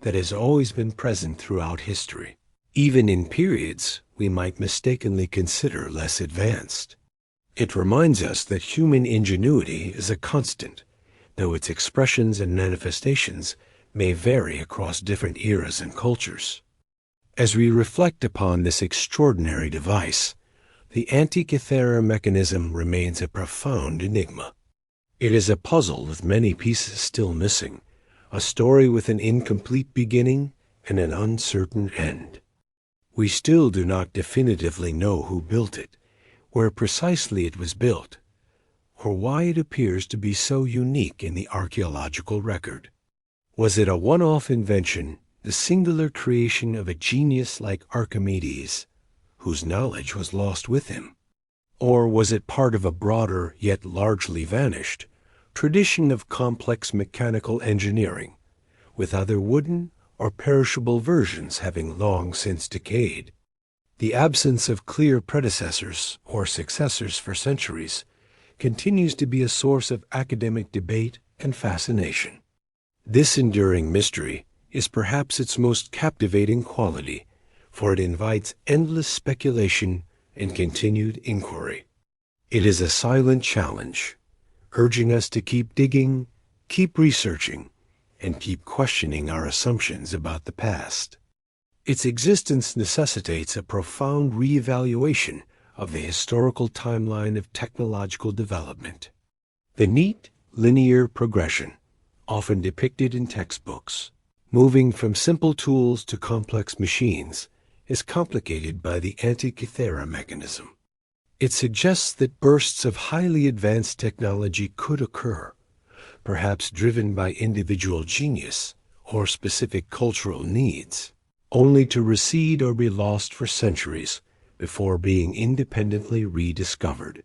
that has always been present throughout history, even in periods we might mistakenly consider less advanced. It reminds us that human ingenuity is a constant, though its expressions and manifestations may vary across different eras and cultures. As we reflect upon this extraordinary device, the Antikythera mechanism remains a profound enigma. It is a puzzle with many pieces still missing, a story with an incomplete beginning and an uncertain end. We still do not definitively know who built it, where precisely it was built, or why it appears to be so unique in the archaeological record. Was it a one-off invention, the singular creation of a genius like Archimedes, whose knowledge was lost with him? Or was it part of a broader, yet largely vanished, tradition of complex mechanical engineering, with other wooden or perishable versions having long since decayed? The absence of clear predecessors or successors for centuries continues to be a source of academic debate and fascination. This enduring mystery is perhaps its most captivating quality, for it invites endless speculation and continued inquiry. It is a silent challenge, urging us to keep digging, keep researching, and keep questioning our assumptions about the past. Its existence necessitates a profound reevaluation of the historical timeline of technological development. The neat, linear progression, often depicted in textbooks, moving from simple tools to complex machines, is complicated by the Antikythera Mechanism. It suggests that bursts of highly advanced technology could occur, perhaps driven by individual genius or specific cultural needs, only to recede or be lost for centuries before being independently rediscovered.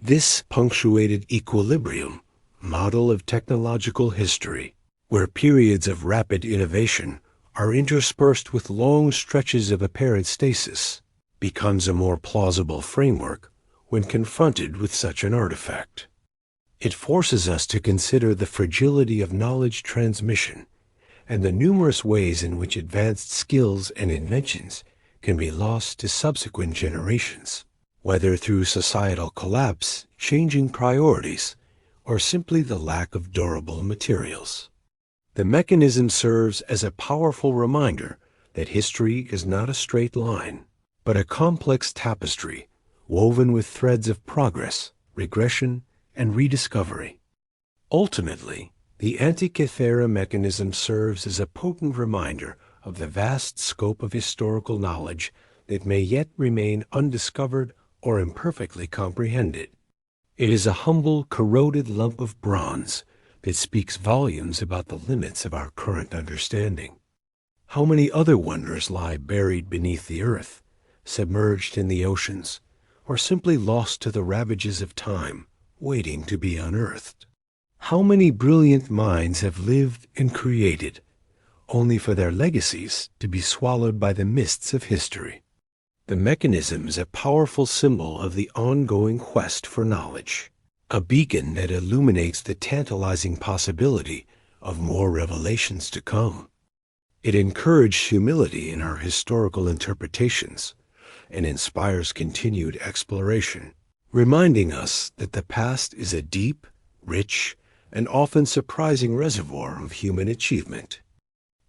This punctuated equilibrium, model of technological history, where periods of rapid innovation are interspersed with long stretches of apparent stasis, becomes a more plausible framework when confronted with such an artifact. It forces us to consider the fragility of knowledge transmission and the numerous ways in which advanced skills and inventions can be lost to subsequent generations, whether through societal collapse, changing priorities, or simply the lack of durable materials. The mechanism serves as a powerful reminder that history is not a straight line, but a complex tapestry woven with threads of progress, regression, and rediscovery. Ultimately, the Antikythera Mechanism serves as a potent reminder of the vast scope of historical knowledge that may yet remain undiscovered or imperfectly comprehended. It is a humble, corroded lump of bronze that speaks volumes about the limits of our current understanding. How many other wonders lie buried beneath the earth, submerged in the oceans, or simply lost to the ravages of time, waiting to be unearthed? How many brilliant minds have lived and created, only for their legacies to be swallowed by the mists of history? The mechanism is a powerful symbol of the ongoing quest for knowledge, a beacon that illuminates the tantalizing possibility of more revelations to come. It encourages humility in our historical interpretations and inspires continued exploration, reminding us that the past is a deep, rich, and often surprising reservoir of human achievement.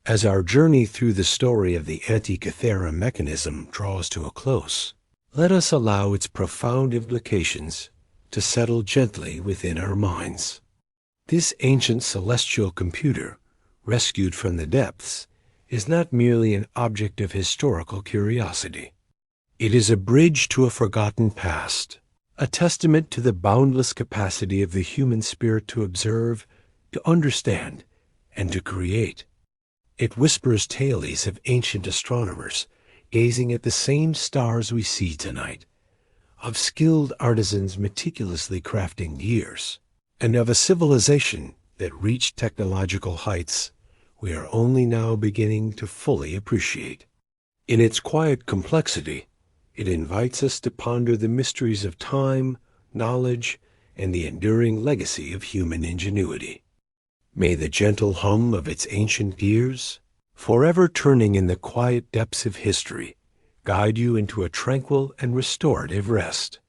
As our journey through the story of the Antikythera Mechanism draws to a close, let us allow its profound implications to settle gently within our minds. This ancient celestial computer, rescued from the depths, is not merely an object of historical curiosity. It is a bridge to a forgotten past, a testament to the boundless capacity of the human spirit to observe, to understand, and to create. It whispers tales of ancient astronomers gazing at the same stars we see tonight, of skilled artisans meticulously crafting gears, and of a civilization that reached technological heights we are only now beginning to fully appreciate. In its quiet complexity, it invites us to ponder the mysteries of time, knowledge, and the enduring legacy of human ingenuity. May the gentle hum of its ancient gears, forever turning in the quiet depths of history, guide you into a tranquil and restorative rest.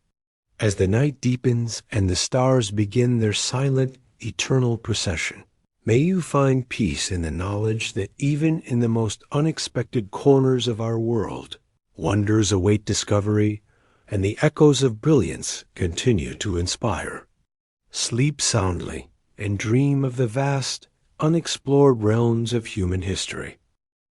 As the night deepens and the stars begin their silent, eternal procession, may you find peace in the knowledge that even in the most unexpected corners of our world, wonders await discovery, and the echoes of brilliance continue to inspire. Sleep soundly and dream of the vast, unexplored realms of human history.